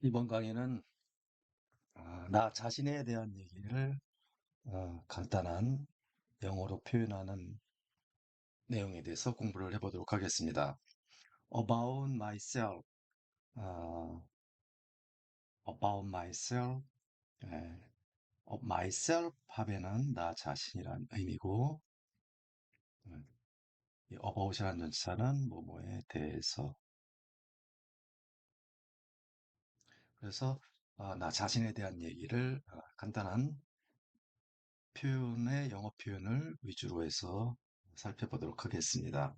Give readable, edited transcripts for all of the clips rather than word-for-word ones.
이번 강의는 나 자신에 대한 얘기를 간단한 영어로 표현하는 내용에 대해서 공부를 해보도록 하겠습니다. About myself, 어, about myself, 예, myself 하면은 나 자신이란 의미고, 이 about이라는 전치사는 뭐뭐에 대해서. 그래서 나 자신에 대한 얘기를 간단한 표현의 영어 표현을 위주로 해서 살펴보도록 하겠습니다.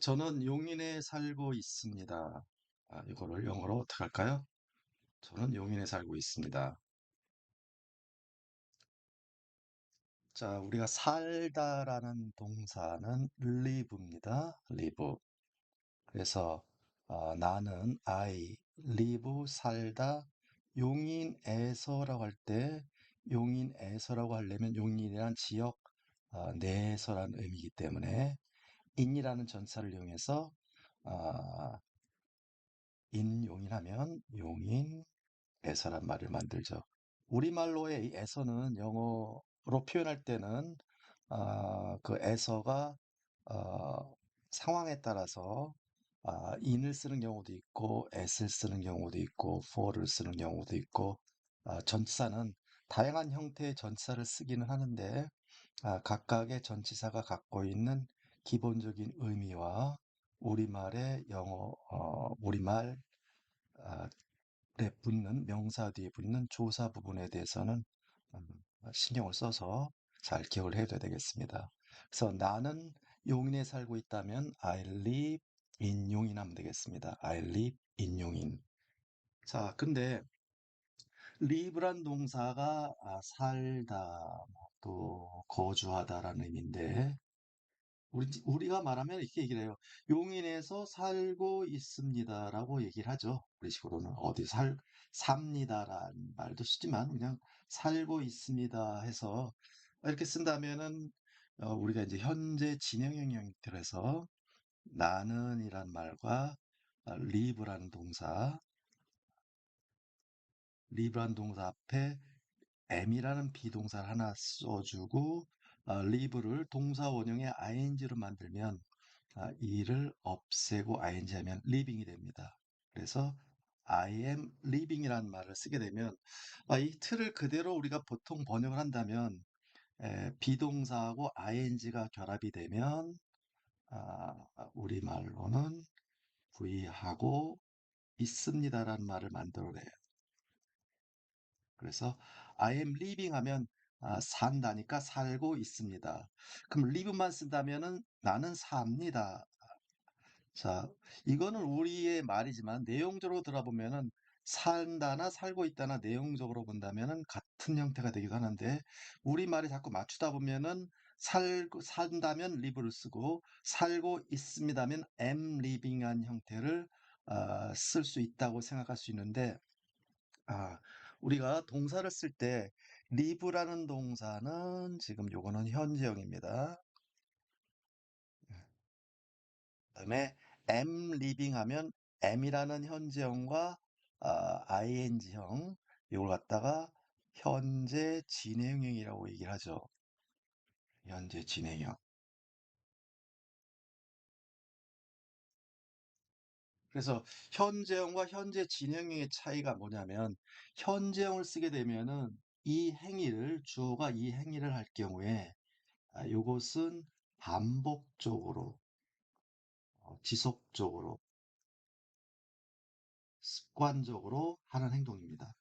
저는 용인에 살고 있습니다. 이거를 영어로 어떻게 할까요? 저는 용인에 살고 있습니다. 자, 우리가 살다라는 동사는 live입니다. live. 그래서 나는 I live 살다 용인에서라고 할 때 용인에서라고 하려면 용인이란 지역 내에서라는 의미이기 때문에 in이라는 전사를 이용해서 아, 인용인하면 용인에서란 말을 만들죠. 우리말로의 이 에서는 영어로 표현할 때는 그 에서가 어, 상황에 따라서 in을 쓰는 경우도 있고 at을 쓰는 경우도 있고 for를 쓰는 경우도 있고 전치사는 다양한 형태의 전치사를 쓰기는 하는데 각각의 전치사가 갖고 있는 기본적인 의미와 우리말 에 붙는 명사 뒤에 붙는 조사 부분에 대해서는 음, 신경을 써서 잘 기억을 해둬야 되겠습니다. 그래서 나는 용인에 살고 있다면 I live in 용인 하면 되겠습니다. I live in 용인. 자, 근데 live란 동사가 살다, 또 거주하다라는 의미인데 우리가 말하면 이렇게 얘기를 해요. 용인에서 살고 있습니다라고 얘기를 하죠. 우리 식으로는 삽니다라는 말도 쓰지만 그냥 살고 있습니다 해서 이렇게 쓴다면은 우리가 이제 현재 진행형 형태로서 나는이란 말과 live라는 동사 앞에 am이라는 비동사를 하나 써주고 live를 동사 원형의 ing로 만들면 이를 없애고 ing 하면 living이 됩니다. 그래서 I am living이라는 말을 쓰게 되면 이 틀을 그대로 우리가 보통 번역을 한다면 비동사하고 ing가 결합이 되면 우리말로는 부의하고 있습니다라는 말을 만들어내요. 그래서 I am living 하면 산다니까 살고 있습니다. 그럼 live만 쓴다면은 나는 삽니다. 자, 이거는 우리의 말이지만 내용적으로 들어보면은 산다나 살고 있다나 내용적으로 본다면은 같은 형태가 되기도 하는데 우리말이 자꾸 맞추다 보면은 산다면 live를 쓰고 살고 있습니다면 am living한 형태를 쓸 수 있다고 생각할 수 있는데 아, 우리가 동사를 쓸 때 live라는 동사는 지금 요거는 현재형입니다. 그다음에 am living 하면 am이라는 현재형과 ing형 이걸 갖다가 현재 진행형이라고 얘기를 하죠. 현재 진행형. 그래서 현재형과 현재 진행형의 차이가 뭐냐면 현재형을 쓰게 되면은 이 행위를 주어가 이 행위를 할 경우에 요것은 반복적으로 지속적으로 습관적으로 하는 행동입니다.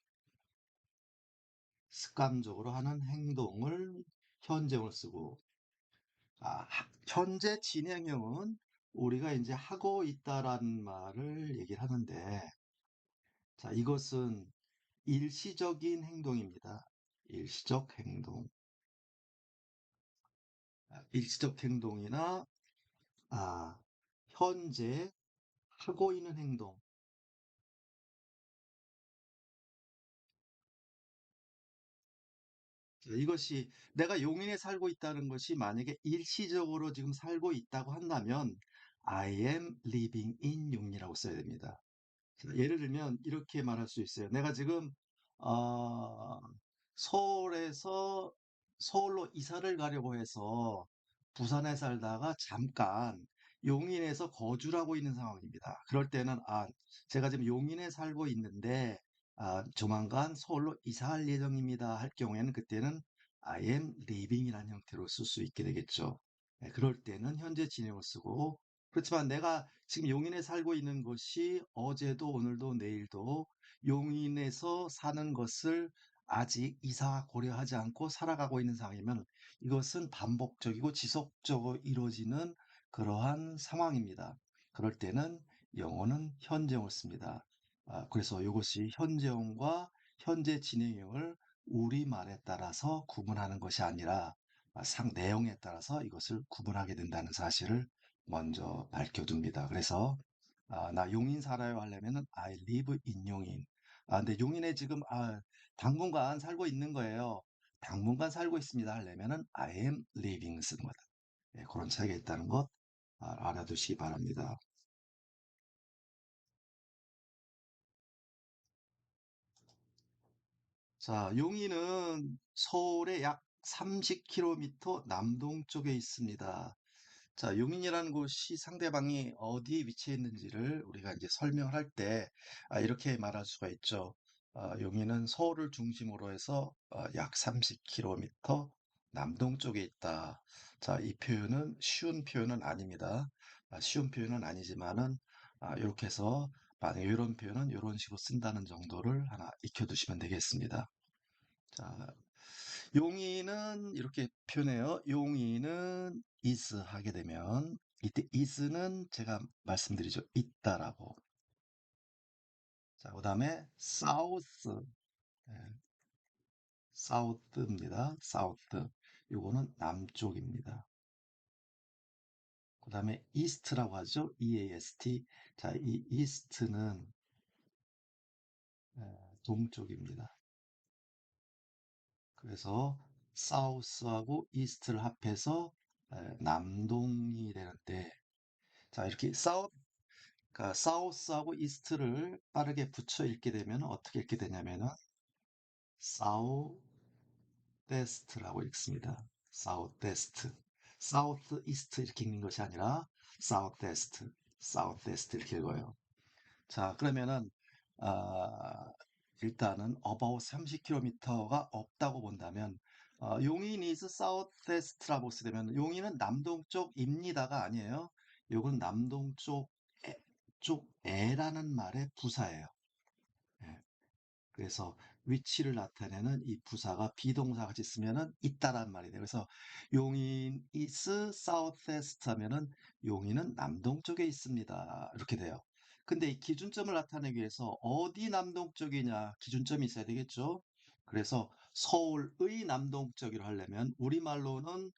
습관적으로 하는 행동을 현재형을 쓰고 현재 진행형은 우리가 이제 하고 있다라는 말을 얘기를 하는데 자, 이것은 일시적인 행동입니다. 일시적 행동. 일시적 행동이나 아, 현재 하고 있는 행동. 이것이 내가 용인에 살고 있다는 것이 만약에 일시적으로 지금 살고 있다고 한다면 I am living in 용이라고 써야 됩니다. 자, 예를 들면 이렇게 말할 수 있어요. 내가 지금 어, 서울에서 서울로 이사를 가려고 해서 부산에 살다가 잠깐 용인에서 거주를 하고 있는 상황입니다. 그럴 때는 제가 지금 용인에 살고 있는데 조만간 서울로 이사할 예정입니다. 할 경우에는 그때는 I am living이라는 형태로 쓸 수 있게 되겠죠. 네, 그럴 때는 현재 진행을 쓰고 그렇지만 내가 지금 용인에 살고 있는 것이 어제도 오늘도 내일도 용인에서 사는 것을 아직 이사 고려하지 않고 살아가고 있는 상황이면 이것은 반복적이고 지속적으로 이루어지는 그러한 상황입니다. 그럴 때는 영어는 현재형을 씁니다. 그래서 이것이 현재형과 현재 진행형을 우리말에 따라서 구분하는 것이 아니라 내용에 따라서 이것을 구분하게 된다는 사실을 먼저 밝혀둡니다. 그래서 나 용인 살아요 하려면은 I live in 용인. 근데 용인에 지금 당분간 살고 있는 거예요. 당분간 살고 있습니다 하려면은 I am living 쓰는 거다. 예, 그런 차이가 있다는 것 알아두시기 바랍니다. 자, 용인은 서울의 약 30km 남동쪽에 있습니다. 자, 용인이라는 곳이 상대방이 어디에 위치해 있는지를 우리가 이제 설명을 할 때 이렇게 말할 수가 있죠. 용인은 서울을 중심으로 해서 약 30km 남동쪽에 있다. 자, 이 표현은 쉬운 표현은 아닙니다. 쉬운 표현은 아니지만은 이렇게 해서 만약에 이런 표현은 이런 식으로 쓴다는 정도를 하나 익혀두시면 되겠습니다. 자, 용인은 이렇게 표현해요. 용인은 is 하게 되면 이때 is는 제가 말씀드리죠. 있다라고. 자, 그다음에 south. 예, south입니다. south. 요거는 남쪽입니다. 그다음에 east라고 하죠. east. 자, 이 east는 동쪽입니다. 그래서 south하고 east를 합해서 남동이 되는데 자, 이렇게 그러니까 사우스하고 이스트를 빠르게 붙여 읽게 되면 어떻게 읽게 되냐면은 사우데스트라고 읽습니다. 사우데스트. 사우스 이스트 이렇게 읽는 것이 아니라 사우데스트. 사우데스트 이렇게 읽어요. 자, 그러면은 아, 일단은 about 30km가 없다고 본다면 용인 is southwest라고 쓰려면 용인은 남동쪽입니다가 아니에요. 요건 남동쪽 쪽에라는 말의 부사예요. 예, 그래서 위치를 나타내는 이 부사가 비동사 같이 쓰면은 있다란 말이 돼요. 그래서 용인 is southwest 하면은 용인은 남동쪽에 있습니다. 이렇게 돼요. 근데 이 기준점을 나타내기 위해서 어디 남동쪽이냐 기준점이 있어야 되겠죠. 그래서 서울의 남동쪽이라 하려면 우리말로는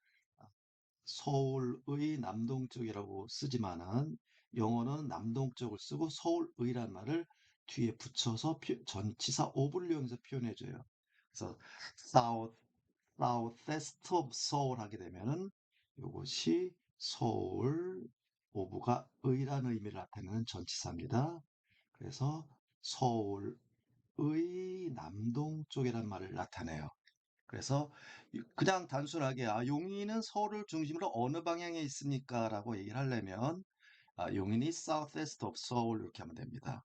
서울의 남동쪽이라고 쓰지만은 영어는 남동쪽을 쓰고 서울의란 말을 뒤에 붙여서 전치사 오분류형에서 표현해줘요. 그래서 south, southwest of Seoul 하게 되면은 이것이 서울 오브가 의라는 의미를 나타내는 전치사입니다. 그래서 서울의 남동쪽이라는 말을 나타내요. 그래서 그냥 단순하게 용인은 서울을 중심으로 어느 방향에 있습니까? 라고 얘기를 하려면 용인이 southwest of Seoul 이렇게 하면 됩니다.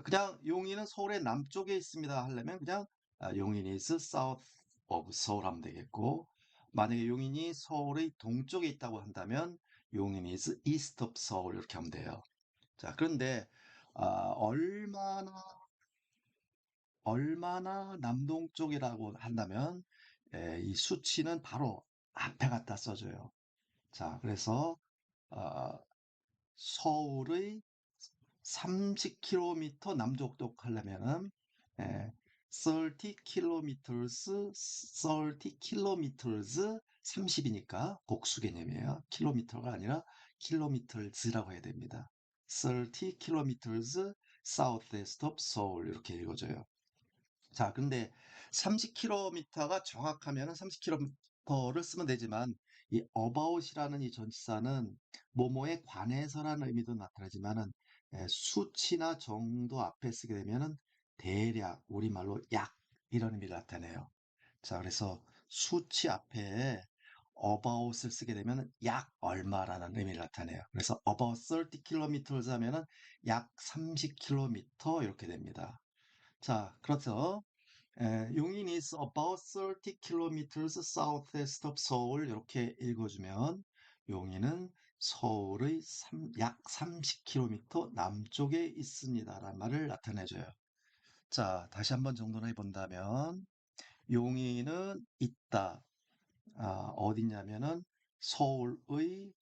그냥 용인은 서울의 남쪽에 있습니다 하려면 그냥 용인이 is south of Seoul 하면 되겠고 만약에 용인이 서울의 동쪽에 있다고 한다면 용인이 is east of Seoul 이렇게 하면 돼요. 자, 그런데 얼마나 남동쪽이라고 한다면 이 수치는 바로 앞에 갖다 써줘요. 자, 그래서 어, 서울의 30km 남쪽쪽 하려면은 30km, 30km 30이니까 복수 개념이에요. 킬로미터가 아니라 킬로미터즈라고 해야 됩니다. 30km southwest of Seoul 이렇게 읽어줘요. 자, 근데 30km가 정확하면은 30km를 쓰면 되지만 이 about이라는 이 전치사는 뭐뭐에 관해서라는 의미도 나타나지만은 수치나 정도 앞에 쓰게 되면은 대략 우리말로 약 이런 의미를 나타내요. 자, 그래서 수치 앞에 about을 쓰게 되면 약 얼마라는 의미를 나타내요. 그래서 about 30km 하면은 약 30km 이렇게 됩니다. 자, 그래서 용인 is about 30 kilometers southwest of Seoul 이렇게 읽어주면 용인은 서울의 약 30km 남쪽에 있습니다라는 말을 나타내줘요. 자, 다시 한번 정돈해 본다면 용인은 있다. 어디냐면은 서울의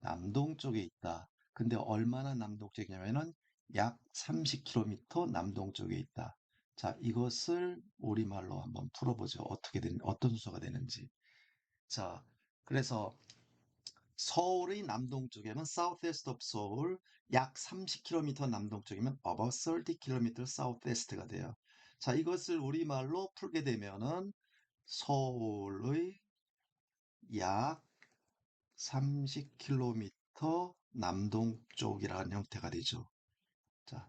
남동쪽에 있다. 근데 얼마나 남동쪽이냐면은 약 30km 남동쪽에 있다. 자, 이것을 우리말로 한번 풀어보죠. 어떤 순서가 되는지. 자, 그래서 서울의 남동쪽에는 southwest of Seoul 약 30km 남동쪽이면 about 30km southwest가 돼요. 자, 이것을 우리말로 풀게 되면은 서울의 약 30km 남동쪽이라는 형태가 되죠. 자,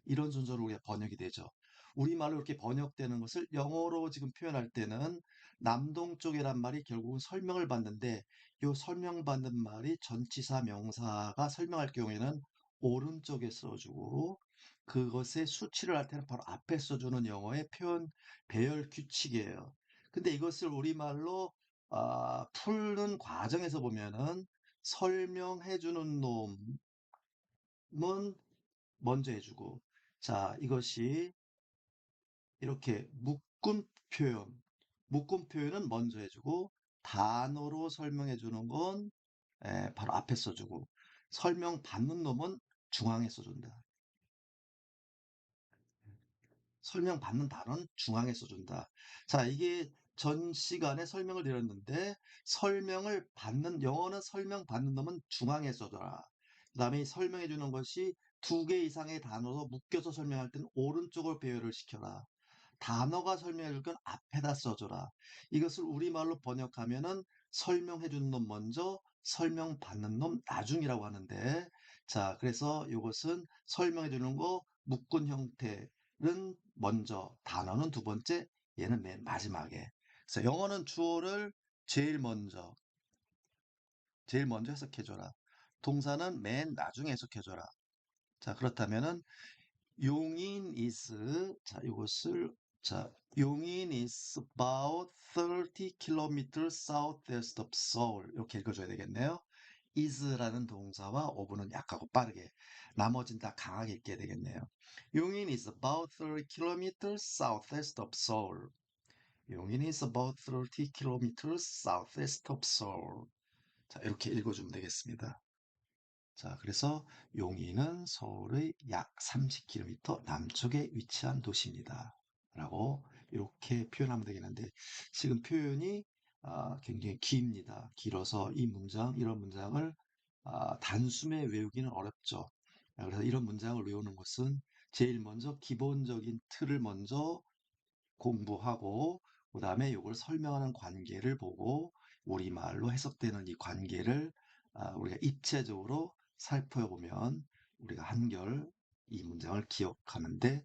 이런 순서로 우리가 번역이 되죠. 우리말로 이렇게 번역되는 것을 영어로 지금 표현할 때는 남동쪽이란 말이 결국은 설명을 받는데 이 설명받는 말이 전치사 명사가 설명할 경우에는 오른쪽에 써주고 그것의 수치를 할 때는 바로 앞에 써주는 영어의 표현 배열 규칙이에요. 근데 이것을 우리말로 푸는 과정에서 보면은 설명해주는 놈은 먼저 해주고, 자, 이것이 이렇게 묶음 표현은 먼저 해주고, 단어로 설명해주는 건 바로 앞에 써주고, 설명 받는 놈은 중앙에 써준다. 설명받는 단어는 중앙에 써준다. 자, 이게 전 시간에 설명을 드렸는데, 영어는 설명받는 놈은 중앙에 써줘라. 그 다음에 설명해 주는 것이 두 개 이상의 단어로 묶여서 설명할 때는 오른쪽을 배열을 시켜라. 단어가 설명해 줄 건 앞에다 써줘라. 이것을 우리말로 번역하면은 설명해 주는 놈 먼저, 설명받는 놈 나중이라고 하는데, 자, 그래서 이것은 설명해 주는 거 묶은 형태는 먼저, 단어는 두 번째, 얘는 맨 마지막에. 그래서 영어는 주어를 제일 먼저, 제일 먼저 해석해줘라. 동사는 맨 나중에 해석해줘라. 자, 그렇다면은 용인 is 자 이것을 자 용인 is about 30 kilometers southwest of Seoul 이렇게 읽어줘야 되겠네요. is라는 동사와 어부는 약하고 빠르게 나머지는 다 강하게 읽게 되겠네요. 용인 is about 30 kilometers southwest of Seoul. 용인 is about 30 kilometers southwest of Seoul. 자 이렇게 읽어주면 되겠습니다. 자, 그래서 용인은 서울의 약 30km 남쪽에 위치한 도시입니다. 라고 이렇게 표현하면 되겠는데 지금 표현이 굉장히 깁니다. 길어서 이런 문장을 단숨에 외우기는 어렵죠. 그래서 이런 문장을 외우는 것은 제일 먼저 기본적인 틀을 먼저 공부하고 그다음에 이걸 설명하는 관계를 보고 우리말로 해석되는 이 관계를 우리가 입체적으로 살펴보면 우리가 한결 이 문장을 기억하는데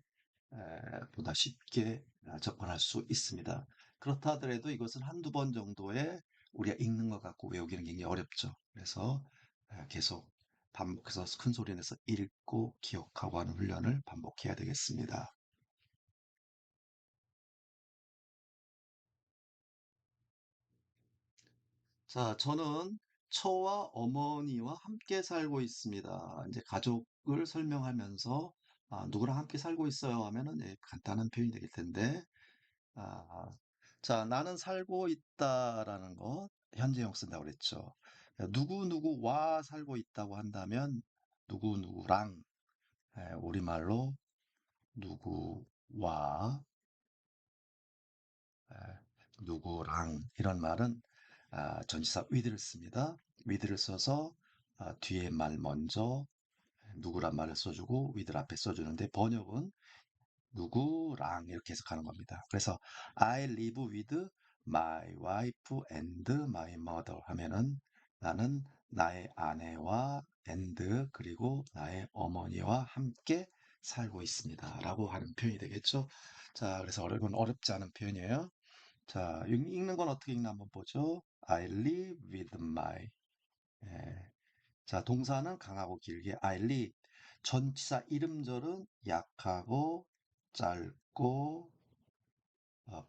보다 쉽게 접근할 수 있습니다. 그렇다 하더라도 이것은 한두 번 정도에 우리가 읽는 것 같고 외우기는 굉장히 어렵죠. 그래서 계속 반복해서 큰 소리 내서 읽고 기억하고 하는 훈련을 반복해야 되겠습니다. 자, 저는 처와 어머니와 함께 살고 있습니다. 이제 가족을 설명하면서 누구랑 함께 살고 있어요 하면은 간단한 표현이 되길 텐데, 아, 자, 나는 살고 있다라는 거 현재형 쓴다고 그랬죠. 누구누구와 살고 있다고 한다면 누구누구랑 우리말로 누구와 에, 누구랑 이런 말은 전치사 with를 씁니다. with를 써서 뒤에 말 먼저 누구란 말을 써주고 with를 앞에 써주는데 번역은 누구랑 이렇게 해석하는 겁니다. 그래서 I live with my wife and my mother 하면은 나는 나의 아내와 and 그리고 나의 어머니와 함께 살고 있습니다. 라고 하는 표현이 되겠죠. 자, 그래서 이건 어렵지 않은 표현이에요. 자, 읽는 건 어떻게 읽나 한번 보죠. I live with my. 예. 자, 동사는 강하고 길게 I live. 전치사 이름절은 약하고 짧고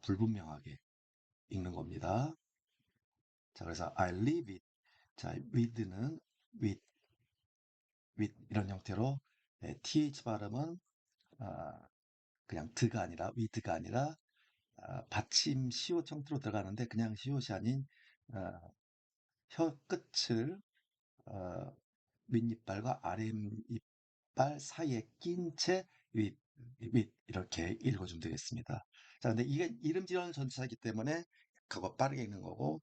불분명하게 읽는 겁니다. 자, 그래서 I live it. 자, with는 with, 이런 형태로 th 발음은 아, 그냥 드가 아니라 with가 아니라 받침 시옷 형태로 들어가는데 그냥 시옷이 아닌 아, 혀 끝을 어, 윗니빨과 아랫니빨 사이에 낀 채 이렇게 읽어주면 되겠습니다. 자, 근데 이게 이름 지어는 전치사이기 때문에 약하고 빠르게 읽는 거고,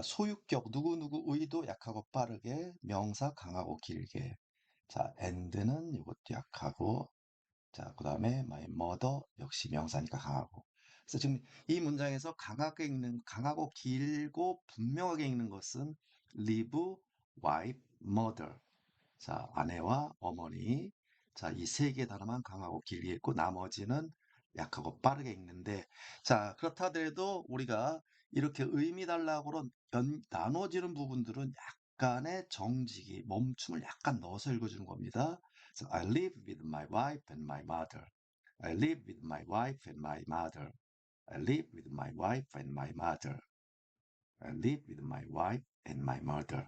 소유격 누구누구의도 약하고 빠르게, 명사 강하고 길게. 자, and는 이것도 약하고, 자, 그 다음에 my mother 역시 명사니까 강하고. 그래서 지금 이 문장에서 강하고 길고 분명하게 읽는 것은 live, wife, mother. 자, 아내와 어머니. 자, 이 세 개 단어만 강하고 길게 읽고 나머지는 약하고 빠르게 읽는데, 자, 그렇다 하더라도 우리가 이렇게 의미 달라고로 나눠지는 부분들은 약간의 정직이, 멈춤을 약간 넣어서 읽어주는 겁니다. 그래서 I live with my wife and my mother. I live with my wife and my mother. I live with my wife and my mother. I live with my wife and my mother.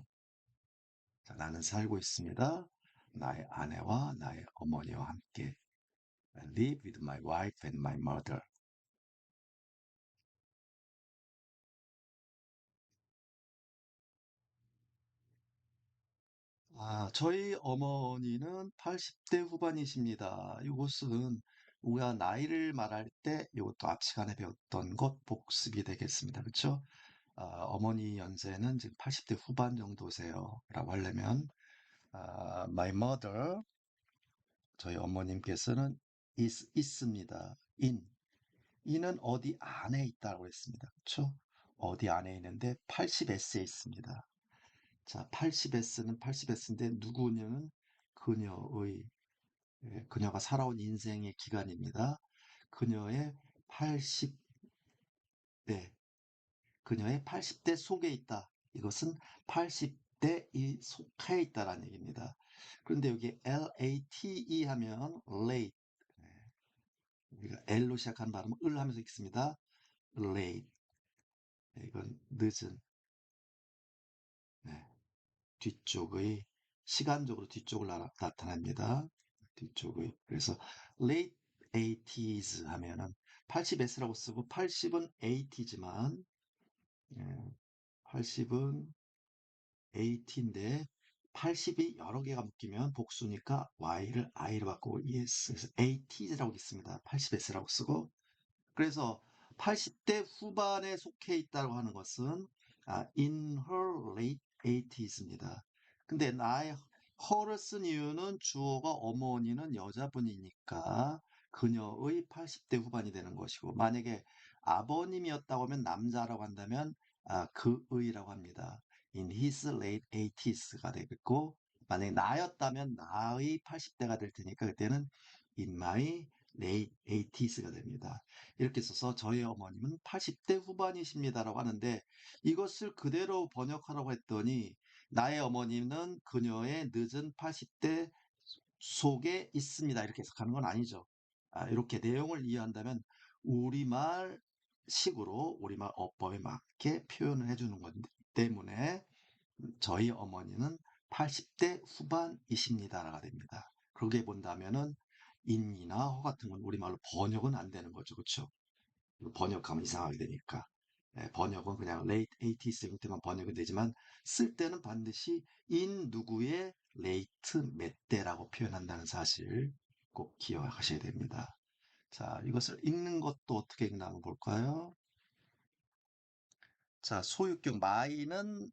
자, 나는 살고 있습니다. 나의 아내와 나의 어머니와 함께. I live with my wife and my mother. 저희 어머니는 80대 후반이십니다. 이것은 우리가 나이를 말할 때 이것도 앞 시간에 배웠던 것 복습이 되겠습니다. 그렇죠? 어머니 연세는 지금 80대 후반 정도세요. 라고 하려면 my mother, 저희 어머님께서는 있습니다. 이는 어디 안에 있다고 했습니다. 그렇죠? 어디 안에 있는데 80S에 있습니다. 자, 80S는 80S인데 누구냐면 그녀의 그녀가 살아온 인생의 기간입니다. 그녀의 80대 그녀의 80대 속에 있다. 이것은 80대에 속해 있다라는 얘기입니다. 그런데 여기 late 하면 late, 우리가 L로 시작하는 발음은 을 하면서 읽습니다. late. 이건 늦은, 네, 뒤쪽의, 시간적으로 뒤쪽을 나타냅니다. 뒤쪽의. 그래서 late 80s 하면은 80S라고 쓰고 80은 80지만 80은 80인데 80이 여러 개가 묶이면 복수니까 y를 i로 바꾸고 es, 그래서 80s라고 있습니다. 80S라고 쓰고 그래서 80대 후반에 속해 있다고 하는 것은 in her late 80s입니다. 근데 나의 her를 쓴 이유는 주어가 어머니는 여자분이니까 그녀의 80대 후반이 되는 것이고 만약에 아버님이었다고 하면 남자라고 한다면 그의라고 합니다. in his late 80s가 되겠고 만약에 나였다면 나의 80대가 될 테니까 그때는 in my late 80s가 됩니다. 이렇게 써서 저희 어머님은 80대 후반이십니다라고 하는데 이것을 그대로 번역하라고 했더니 나의 어머니는 그녀의 늦은 80대 속에 있습니다. 이렇게 해석하는 건 아니죠. 이렇게 내용을 이해한다면 우리말 식으로 우리말 어법에 맞게 표현을 해주는 거기 때문에 저희 어머니는 80대 후반이십니다라가 됩니다. 그렇게 본다면은 인이나 허 같은 건 우리말로 번역은 안 되는 거죠. 그렇죠? 번역하면 이상하게 되니까. 번역은 그냥 late 80s 형태만 번역이 되지만 쓸 때는 반드시 in 누구의 late 몇 대라고 표현한다는 사실 꼭 기억하셔야 됩니다. 자, 이것을 읽는 것도 어떻게 읽나 한번 볼까요? 자, 소유격 my는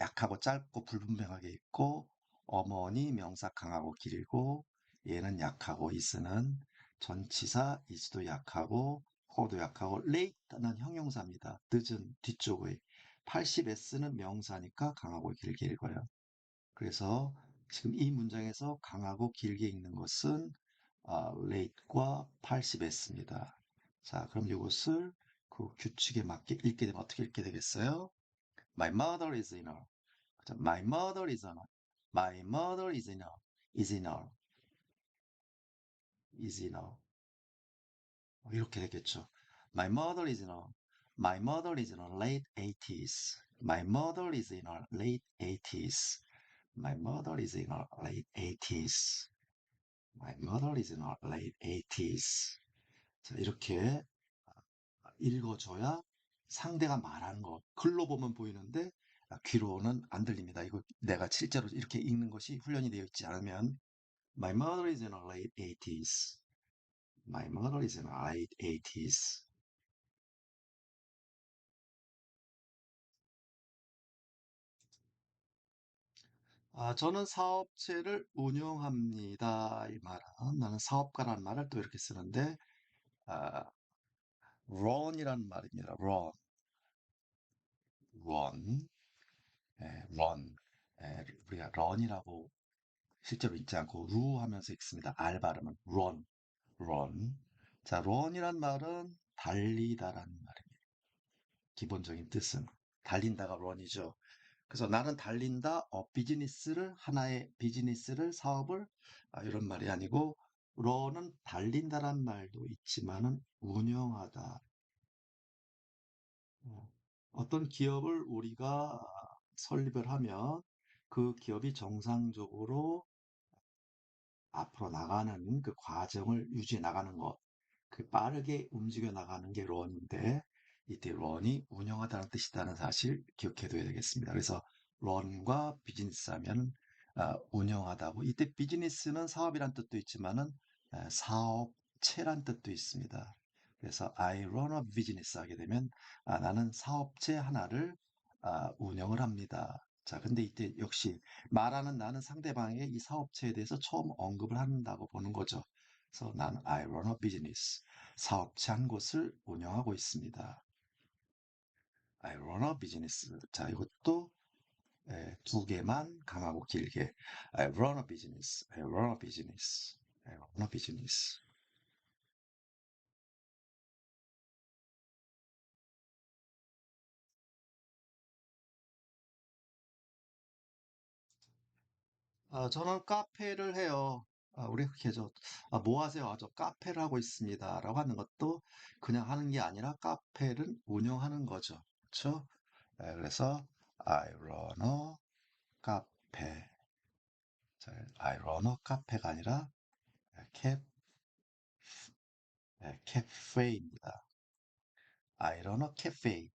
약하고 짧고 불분명하게 있고 어머니 명사 강하고 길고 얘는 약하고 있으는 전치사 is도 약하고 for도 약하고 late는 형용사입니다. 늦은 뒤쪽의 80s는 명사니까 강하고 길게 읽어요. 그래서 지금 이 문장에서 강하고 길게 읽는 것은 late과 80s입니다. 자, 그럼 이것을 그 규칙에 맞게 읽게 되면 어떻게 읽게 되겠어요? My mother is in her. 그죠? My mother is in her. My mother is in her. is in her. is in her. 이렇게 되겠죠. My mother is in her. My mother is in her late 80s. My mother is in her late 80s. My mother is in her late 80s. My mother is in her late 80s. 자, 이렇게 읽어줘야 상대가 말하는 거 글로 보면 보이는데 귀로는 안 들립니다. 이거 내가 실제로 이렇게 읽는 것이 훈련이 되어 있지 않으면 My mother is in her late 80s. My mother is in her late 80s. 저는 사업체를 운영합니다. 이 말은 나는 사업가라는 말을 또 이렇게 쓰는데 아, run이라는 말입니다. run, run. 우리가 run이라고 실제로 읽지 않고 루 하면서 읽습니다. R 발음은 run. 자, run이란 말은 달리다라는 말입니다. 기본적인 뜻은 달린다가 run이죠. 그래서 나는 달린다, 비즈니스를 하나의 비즈니스를 사업을 이런 말이 아니고 run은 달린다란 말도 있지만은 운영하다. 어떤 기업을 우리가 설립을 하면 그 기업이 정상적으로 앞으로 나가는 그 과정을 유지해 나가는 것, 그 빠르게 움직여 나가는 게 런인데 이때 런이 운영하다는 뜻이라는 사실 기억해둬야 되겠습니다. 그래서 런과 비즈니스 하면 운영하다고 이때 비즈니스는 사업이란 뜻도 있지만은 사업체란 뜻도 있습니다. 그래서 I run a business 하게 되면 나는 사업체 하나를 운영을 합니다. 자, 근데 이때 역시 말하는 나는 상대방에게 이 사업체에 대해서 처음 언급을 한다고 보는 거죠. 그래서 나는 I run a business. 사업체 한 곳을 운영하고 있습니다. I run a business. 자, 이것도 두 개만 강하고 길게. I run a business. I run a business. I run a business. 저는 카페를 해요. 우리 그렇게 해죠. 뭐 하세요? 저 카페를 하고 있습니다. 라고 하는 것도 그냥 하는 게 아니라 카페를 운영하는 거죠. 그렇죠? 그래서 I run a 카페. 자, I run a 카페가 아니라 캐, 캐페입니다. I run a cafe.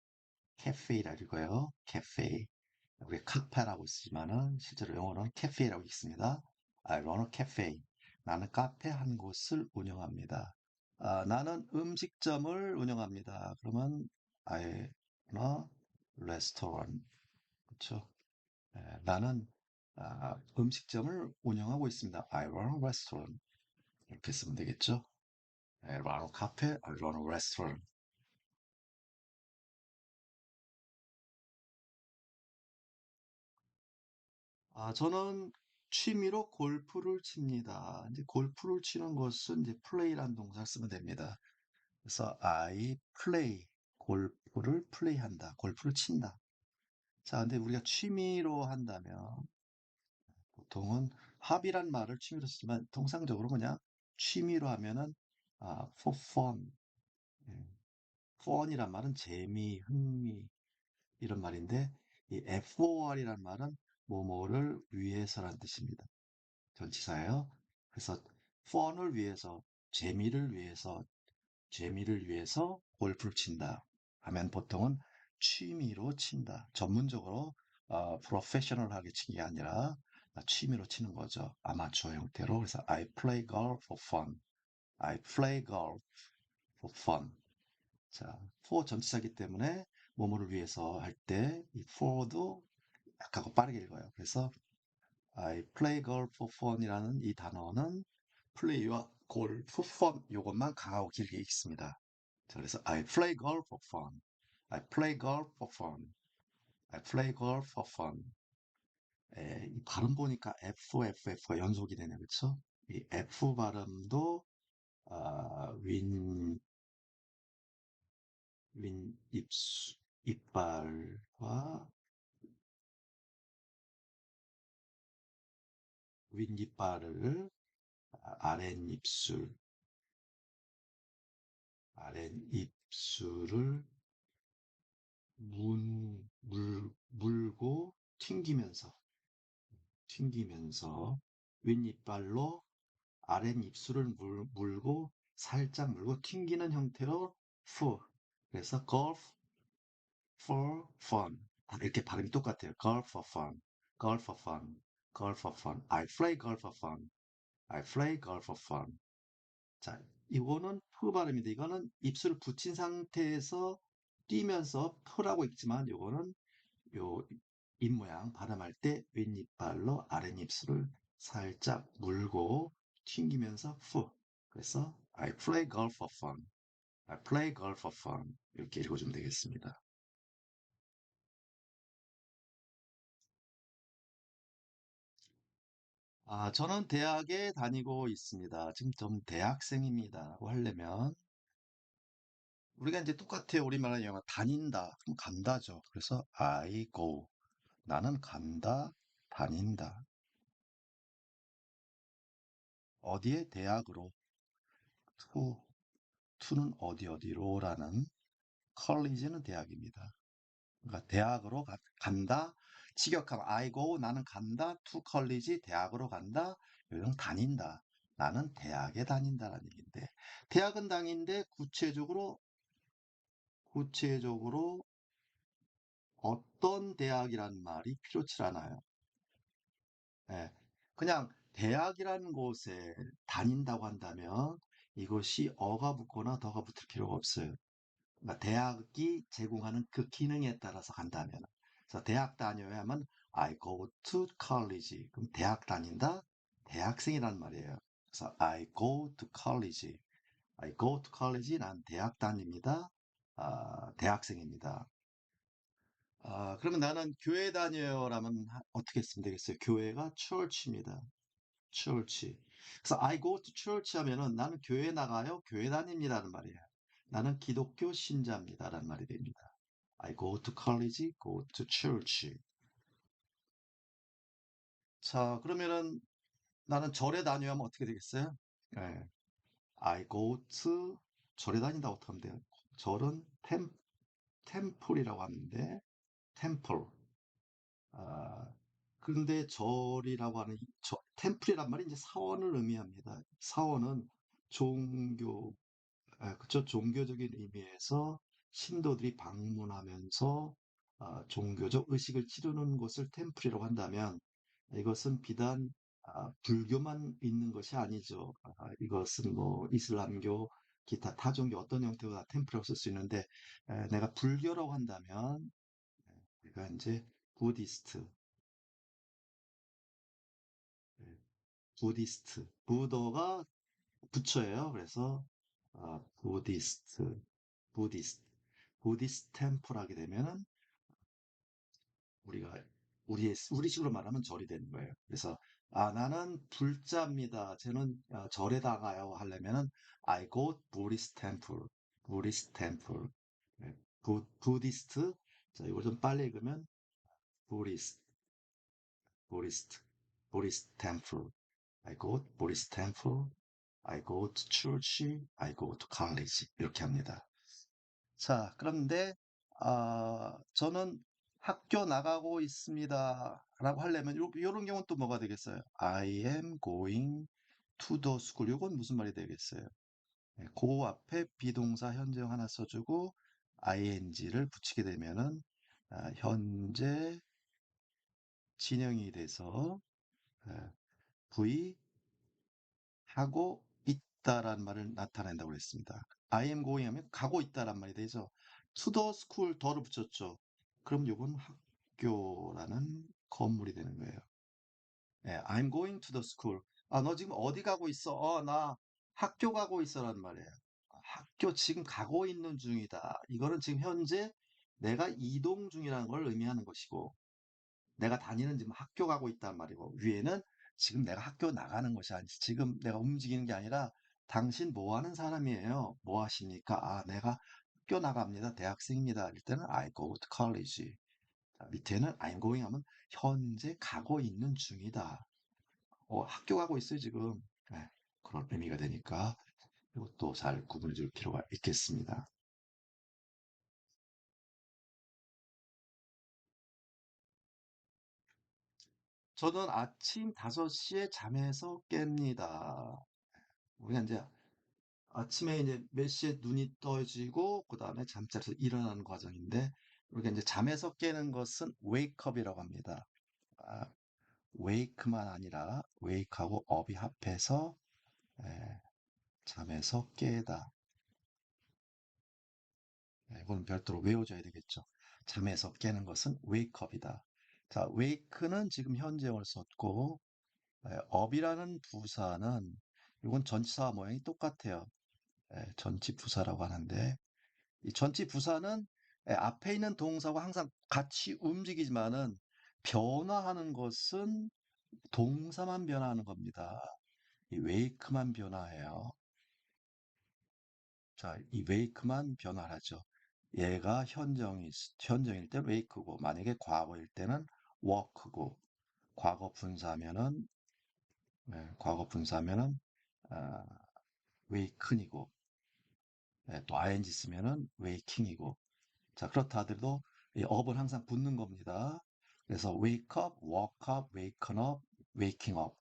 캐페라고 읽어요. 캐페. 우리 카페라고 쓰지만은 실제로 영어로는 캐페라고 읽습니다. I run a cafe. 나는 카페 한 곳을 운영합니다. 나는 음식점을 운영합니다. 그러면 I run a restaurant. 그렇죠? 나는 음식점을 운영하고 있습니다. I run a restaurant. 이렇게 쓰면 되겠죠? I run a cafe, I run a restaurant. 저는 취미로 골프를 칩니다. 이제 골프를 치는 것은 이제 플레이라는 동사를 쓰면 됩니다. 그래서 I play, 골프를 플레이한다, 골프를 친다. 자, 근데 우리가 취미로 한다면 보통은 합이란 말을 취미로 쓰지만 통상적으로 그냥 취미로 하면은 for fun, 예, fun이란 말은 재미, 흥미 이런 말인데 이 for이란 말은 뭐뭐를 위해서란 뜻입니다. 전치사예요. 그래서 fun을 위해서, 재미를 위해서, 재미를 위해서 골프를 친다 하면 보통은 취미로 친다. 전문적으로 프로페셔널하게 치는 게 아니라 취미로 치는 거죠. 아마추어 형태로. 그래서 I play golf for fun. I play golf for fun. 자, for 전치사기 때문에 뭐뭐를 위해서 할 때 이 for도 약하고 빠르게 읽어요. 그래서 I play golf for fun이라는 이 단어는 플레이와 골프 fun 요것만 강하고 길게 읽습니다. 자, 그래서 I play golf for fun. I play golf for fun. I play golf for fun. 이 발음 보니까 FFF가 연속이 되네, 그쵸? 이 F 발음도 윈 이빨과 윗이빨을 아랫입술, 아랫입술을 물고 튕기면서 윗이빨로 아랫입술을 물고 살짝 물고 튕기는 형태로 푸. 그래서 golf for fun. 이렇게 발음이 똑같아요. golf for fun. golf for fun. golf for fun. I play golf for fun. I play golf for fun. 자, 이거는 푸 발음인데 이거는 입술을 붙인 상태에서 뛰면서 푸라고 읽지만 이거는 요 입 모양 발음할 때 윗이빨로 아랫입술을 살짝 물고 튕기면서 푸. 그래서 I play golf for fun. I play golf for fun. 이렇게 읽어주면 되겠습니다. 저는 대학에 다니고 있습니다. 지금 좀 대학생입니다. 라고 하려면 우리가 이제 똑같아요. 우리말로 영어 다닌다. 그럼 간다죠. 그래서 I go. 나는 간다, 다닌다. 어디에? 대학으로. to, to는 어디로라는 college는 대학입니다. 그러니까 대학으로 간다. 직역하면 I go, 나는 간다. to college, 대학으로 간다. 이런 다닌다. 나는 대학에 다닌다라는 얘기인데 대학은 다닌데 구체적으로 어떤 대학이라는 말이 필요치 않아요. 예, 그냥 대학이라는 곳에 다닌다고 한다면 이것이 어가 붙거나 더가 붙을 필요가 없어요. 그러니까 대학이 제공하는 그 기능에 따라서 간다면. 그래서 대학 다녀야 하면 I go to college. 그럼 대학 다닌다? 대학생이란 말이에요. 그래서 I go to college. I go to college. 난 대학 다닙니다. 대학생입니다. 그러면 나는 교회 다녀요라면 어떻게 쓰면 되겠어요? 교회가 church입니다. church. 그래서 I go to church 하면은 나는 교회 나가요. 교회 다닙니다라는 말이에요. 나는 기독교 신자입니다라는 말이 됩니다. I go to college, go to church. 자, 그러면은 나는 절에 다녀야면 어떻게 되겠어요? 예. I go to 절에 다닌다고 어떻게 하면 돼요? 절은 템플이라고 하는데 템플. 아, 그런데 절이라고 하는 템플이란 말이 이제 사원을 의미합니다. 사원은 종교, 그쵸. 종교적인 의미에서 신도들이 방문하면서 종교적 의식을 치르는 곳을 템플이라고 한다면 이것은 비단 불교만 있는 것이 아니죠. 이것은 뭐 이슬람교, 기타 타종교 어떤 형태로 다 템플이라고 쓸 수 있는데 내가 불교라고 한다면 내가 이제 부디스트, 예, 부디스트, 부더가 부처예요. 그래서 부디스트, 부디스트, 부디스트 템플 하게 되면은 우리가 우리식으로 말하면 절이 되는 거예요. 그래서 나는 불자입니다. 저는 절에 나가요 하려면은 I go Buddhist temple, Buddhist temple, 네, 부디스트. 자, 이거 좀 빨리 읽으면 Buddhist, Buddhist, Buddhist temple. I go Buddhist temple. I go to church. I go to college. 이렇게 합니다. 자, 그런데 저는 학교 나가고 있습니다. 라고 하려면 요런 경우는 또 뭐가 되겠어요? I am going to the school. 요건 무슨 말이 되겠어요? 고 앞에 비동사 현재형 하나 써주고 ing를 붙이게 되면은 현재 진형이 돼서 V 하고 있다라는 말을 나타낸다고 그랬습니다. I am going 하면 가고 있다란 말이 되죠. To the school 더를 붙였죠. 그럼 요건 학교라는 건물이 되는 거예요. I'm going to the school. 너 지금 어디 가고 있어? 나 학교 가고 있어란 말이에요. 학교 지금 가고 있는 중이다. 이거는 지금 현재 내가 이동 중이라는 걸 의미하는 것이고, 내가 다니는 지금 학교 가고 있단 말이고, 위에는 지금 내가 학교 나가는 것이 아니지. 지금 내가 움직이는 게 아니라, 당신 뭐 하는 사람이에요? 뭐 하십니까? 아, 내가 학교 나갑니다. 대학생입니다. 이럴 때는 I go to college. 자, 밑에는 I'm going 하면 현재 가고 있는 중이다. 학교 가고 있어요, 지금. 네, 그런 의미가 되니까 이것도 잘 구분해 줄 필요가 있겠습니다. 저는 아침 5시에 잠에서 깹니다. 우리가 이제 아침에 이제 몇 시에 눈이 떠지고 그다음에 잠자리에서 일어나는 과정인데, 우리가 이제 잠에서 깨는 것은 wake up이라고 합니다. 아, wake만 아니라 wake하고 up이 합해서 예, 잠에서 깨다. 이거는 별도로 외워줘야 되겠죠. 잠에서 깨는 것은 wake up이다. 자, wake는 지금 현재형을 썼고, up이라는 부사는 이건 전치사와 모양이 똑같아요. 전치 부사라고 하는데, 이 전치 부사는 앞에 있는 동사와 항상 같이 움직이지만은 변화하는 것은 동사만 변화하는 겁니다. 이 wake만 변화해요. 자, 이 wake만 변화하죠. 얘가 현정일 때 wake고, 만약에 과거일 때는 walk고, 과거 분사면은, 과거 분사면은, 아, waken이고, 또 ing 쓰면은 waking이고. 자, 그렇다 하더라도 이 up은 항상 붙는 겁니다. 그래서 wake up, walk up, waken up, waking up.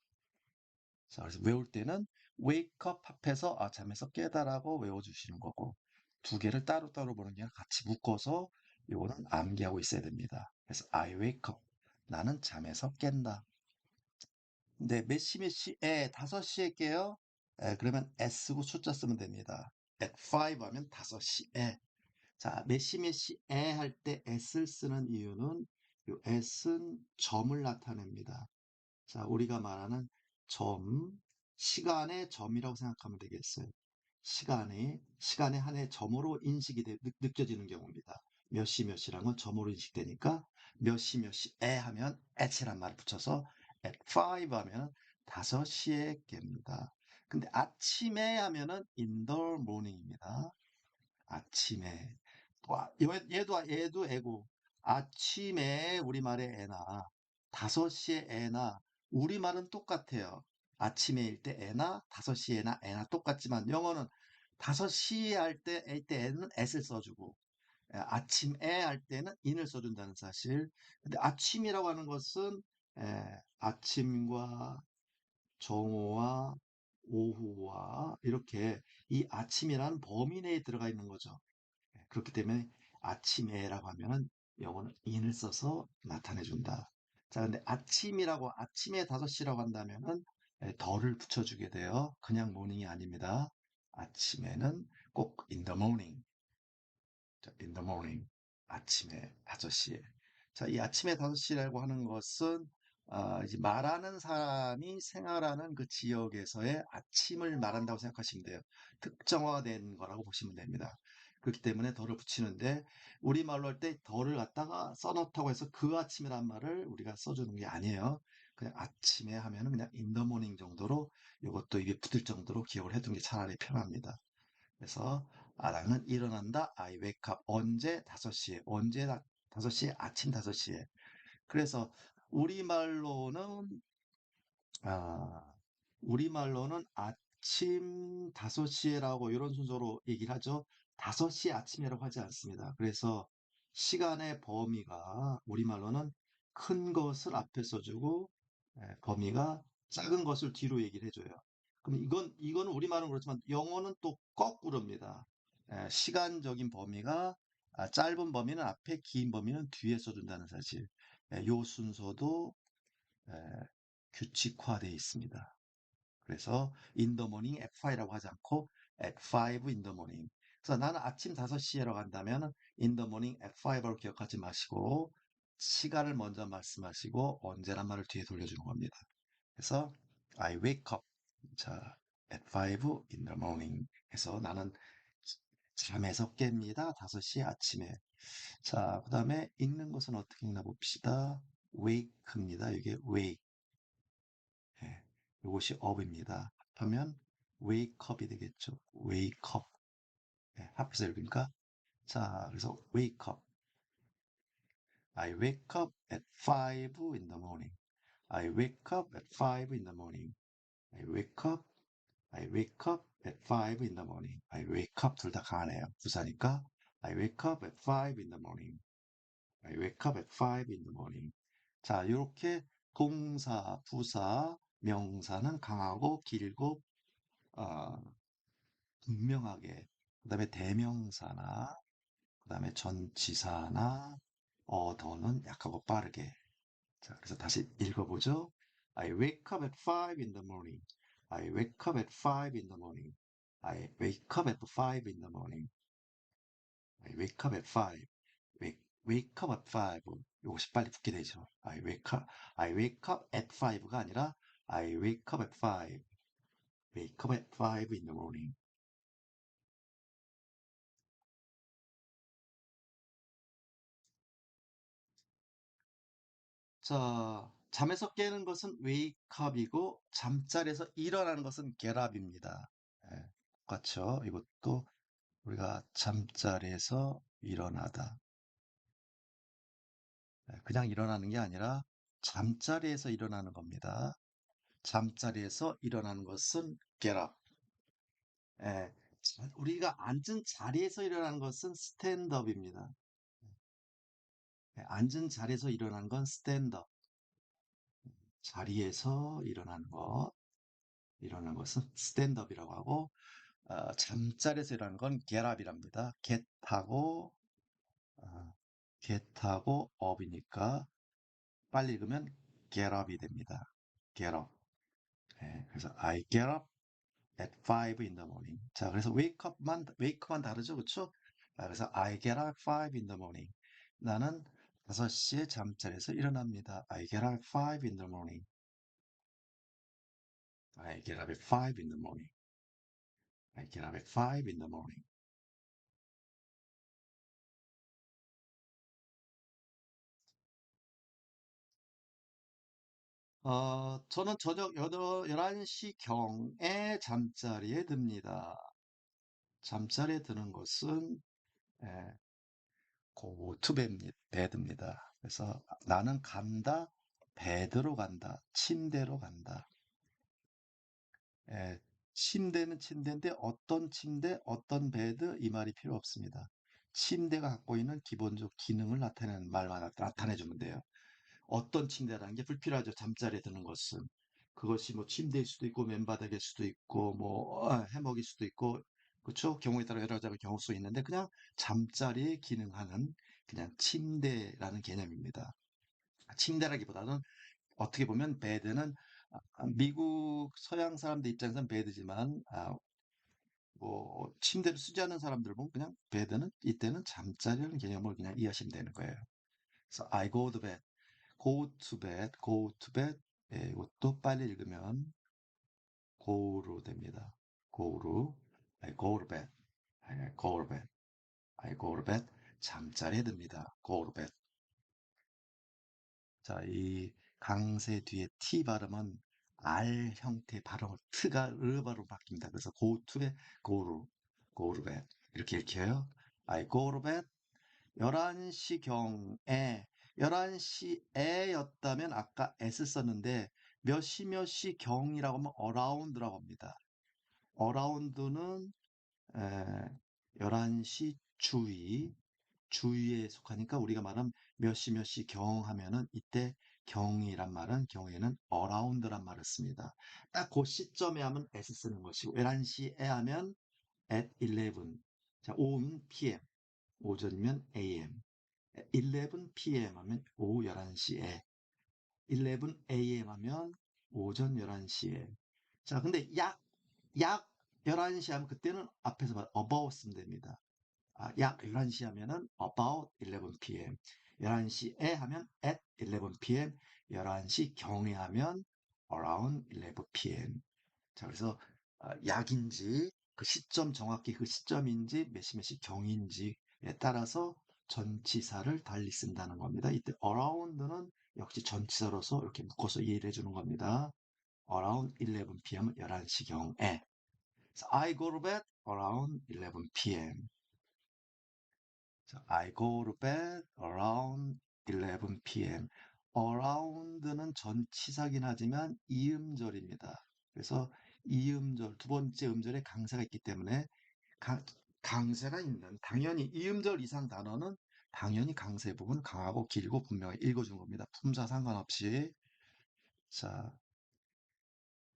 자, 그래서 외울 때는 wake up 합해서 잠에서 깨다라고 외워주시는 거고, 두 개를 따로따로 보는 게 아니라 같이 묶어서 요거는 암기하고 있어야 됩니다. 그래서 I wake up. 나는 잠에서 깬다. 근데 몇 시에 5시에 깨요? 그러면 S고 숫자 쓰면 됩니다. at 5 하면 5시에. 자, 몇 시에 할 때 S를 쓰는 이유는 요 S는 점을 나타냅니다. 자, 우리가 말하는 점, 시간의 점이라고 생각하면 되겠어요. 시간의 하나의 점으로 느껴지는 경우입니다. 몇 시란 건 점으로 인식되니까 몇 시에 하면 at이란 말을 붙여서 at 5 하면 5시에 깹니다. 근데 아침에 하면은 in the morning입니다. 아침에. 얘도 애고. 아침에 우리말의 애나, 5시에 애나, 우리말은 똑같아요. 아침에일 때 애나, 5시에 애나 똑같지만, 영어는 5시에 할 때, 애는 at을 써주고, 아침에 할 때는 in을 써준다는 사실. 근데 아침이라고 하는 것은, 아침과 정오와 오후와 이렇게 이 아침이라는 범위 내에 들어가 있는 거죠. 그렇기 때문에 아침에라고 하면은 영어는 in을 써서 나타내 준다. 자, 근데 아침에 5시라고 한다면은 덜을 붙여주게 돼요. 그냥 morning이 아닙니다. 아침에는 꼭 in the morning. 자, in the morning. 아침에 5시에. 자, 이 아침에 5시라고 하는 것은 이제 말하는 사람이 생활하는 그 지역에서의 아침을 말한다고 생각하시면 돼요. 특정화된 거라고 보시면 됩니다. 그렇기 때문에 덜을 붙이는데, 우리말로 할 때 덜을 갖다가 써놓다고 해서 그 아침이란 말을 우리가 써주는 게 아니에요. 그냥 아침에 하면은 그냥 in the morning 정도로, 이것도 입에 붙을 정도로 기억을 해두는 게 차라리 편합니다. 그래서 나는 일어난다. I wake up. 언제? 5시에. 언제? 5시에? 아침 5시에. 그래서 우리말로는 아, 우리말로는 아침 5시에라고 이런 순서로 얘기를 하죠. 5시 아침이라고 하지 않습니다. 그래서 시간의 범위가 우리말로는 큰 것을 앞에 써주고, 범위가 작은 것을 뒤로 얘기를 해줘요. 그럼 이거는 우리말은 그렇지만 영어는 또 거꾸로입니다. 시간적인 범위가 짧은 범위는 앞에, 긴 범위는 뒤에 써준다는 사실. 요 순서도 에, 규칙화되어 있습니다. 그래서 in the morning at 5라고 하지 않고 at 5 in the morning. 그래서 나는 아침 5시에라고 한다면 in the morning at 5로 기억하지 마시고 시간을 먼저 말씀하시고 언제란 말을 뒤에 돌려주는 겁니다. 그래서 I wake up. 자, at 5 in the morning. 해서 나는 잠에서 깹니다. 5시 아침에. 자, 그 다음에 읽는 것은 어떻게 읽나 봅시다. wake입니다. 이게 wake. 예, 이것이 up입니다. 하면 wake up이 되겠죠. wake up. 예, 합해서 읽으니까. 자, 그래서 wake up. I wake up at 5 in the morning. I wake up at 5 in the morning. I wake up. I wake up at 5 in the morning. I wake up 둘 다 가네요. 부사니까 I wake up at 5 in the morning. I wake up at 5 in the morning. 자, 이렇게 동사, 부사, 명사는 강하고 길고 어, 분명하게 그다음에 대명사나 그다음에 전치사나 어도는 약하고 빠르게. 자, 그래서 다시 읽어보죠. I wake up at 5 in the morning. I wake up at 5 in the morning. I wake up at 5 in the morning. I wake up at 5. wake up at 5. 이것이 빨리 붙게 되죠. I wake up at 5가 아니라 I wake up at 5. wake up at 5 in the morning. 자, 잠에서 깨는 것은 wake up이고 잠자리에서 일어나는 것은 get up입니다. 예, 똑같죠. 이것도 우리가 잠자리에서 일어나다. 예, 그냥 일어나는 게 아니라 잠자리에서 일어나는 겁니다. 잠자리에서 일어나는 것은 get up. 예, 우리가 앉은 자리에서 일어나는 것은 stand up입니다. 예, 앉은 자리에서 일어나는 건 stand up. 자리에서 일어나는 것은 stand up이라고 하고, 잠자리에서 일어나는 건 get up이랍니다. 어, get 하고 up이니까 빨리 읽으면 get up이 됩니다. get up. 예, 그래서 I get up at 5 in the morning. 자, 그래서 wake만 다르죠, 그렇죠? 그래서 I get up at 5 in the morning. 나는 5시에 잠자리에서 일어납니다. I get up at 5 in the morning. I get up at 5 in the morning. I get up at 5 in the morning. 저는 저녁 11시 경에 잠자리에 듭니다. 잠자리에 드는 것은 예, go to bed입니다. 그래서 나는 간다, bed로 간다, 침대로 간다. 예, 침대는 침대인데 어떤 침대, 어떤 베드 이 말이 필요 없습니다. 침대가 갖고 있는 기본적 기능을 나타내는 말만 나타내주면 돼요. 어떤 침대라는 게 불필요하죠. 잠자리에 드는 것은. 그것이 뭐 침대일 수도 있고 맨바닥일 수도 있고 뭐 해먹일 수도 있고 그렇죠. 경우에 따라 여러 가지 경우 수 있는데 그냥 잠자리에 기능하는 그냥 침대라는 개념입니다. 침대라기보다는 어떻게 보면 베드는 미국 서양 사람들 입장에서는 베드지만 뭐 침대를 쓰지 않는 사람들 보면 그냥 베드는 이때는 잠자리라는 개념을 그냥 이해하시면 되는 거예요. 그래서 I go to bed, go to bed, go to bed. 예, 이것도 빨리 읽으면 go로 됩니다. go로 I go to bed, I go to bed, I go to bed. 잠자리에 듭니다. go to bed. 자, 이 강세 뒤에 T 발음은 R 형태 발음을 트가 르 발음으로 바뀝니다. 그래서 go to bed, go to bed. 이렇게 읽혀요. I go to bed 11시 경에 11시에 였다면 아까 S 썼는데 몇 시 경이라고 하면 around라고 합니다. around는 11시 주위에 속하니까 우리가 말하면 몇 시 경 하면은 이때 경이란 말은 경우에는 around란 말을 씁니다. 딱 그 시점에 하면 s 쓰는 것이고 11시에 하면 at 11. 자, 오후는 PM, 오전이면 AM. 11 PM 하면 오후 11시에, 11 AM 하면 오전 11시에. 자, 근데 약 11시 하면 그때는 앞에서 말 about 쓰면 됩니다. 약 11시 하면은 about 11 p.m. 11시에 하면 at 11 p.m. 11시 경에 하면 around 11 p.m. 자, 그래서 약인지 그 시점 정확히 그 시점인지 몇 시 경인지에 따라서 전치사를 달리 쓴다는 겁니다. 이때 around는 역시 전치사로서 이렇게 묶어서 이해를 해주는 겁니다. around 11 p.m. 11시경에. So I go to bed around 11 p.m. I go to bed around 11 p.m. around는 전치사긴 하지만 이음절입니다. 그래서 이음절, 두 번째 음절에 강세가 있기 때문에 강, 강세가 있는, 당연히 이음절 이상 단어는 당연히 강세 부분 강하고 길고 분명히 읽어준 겁니다. 품사 상관없이. 자,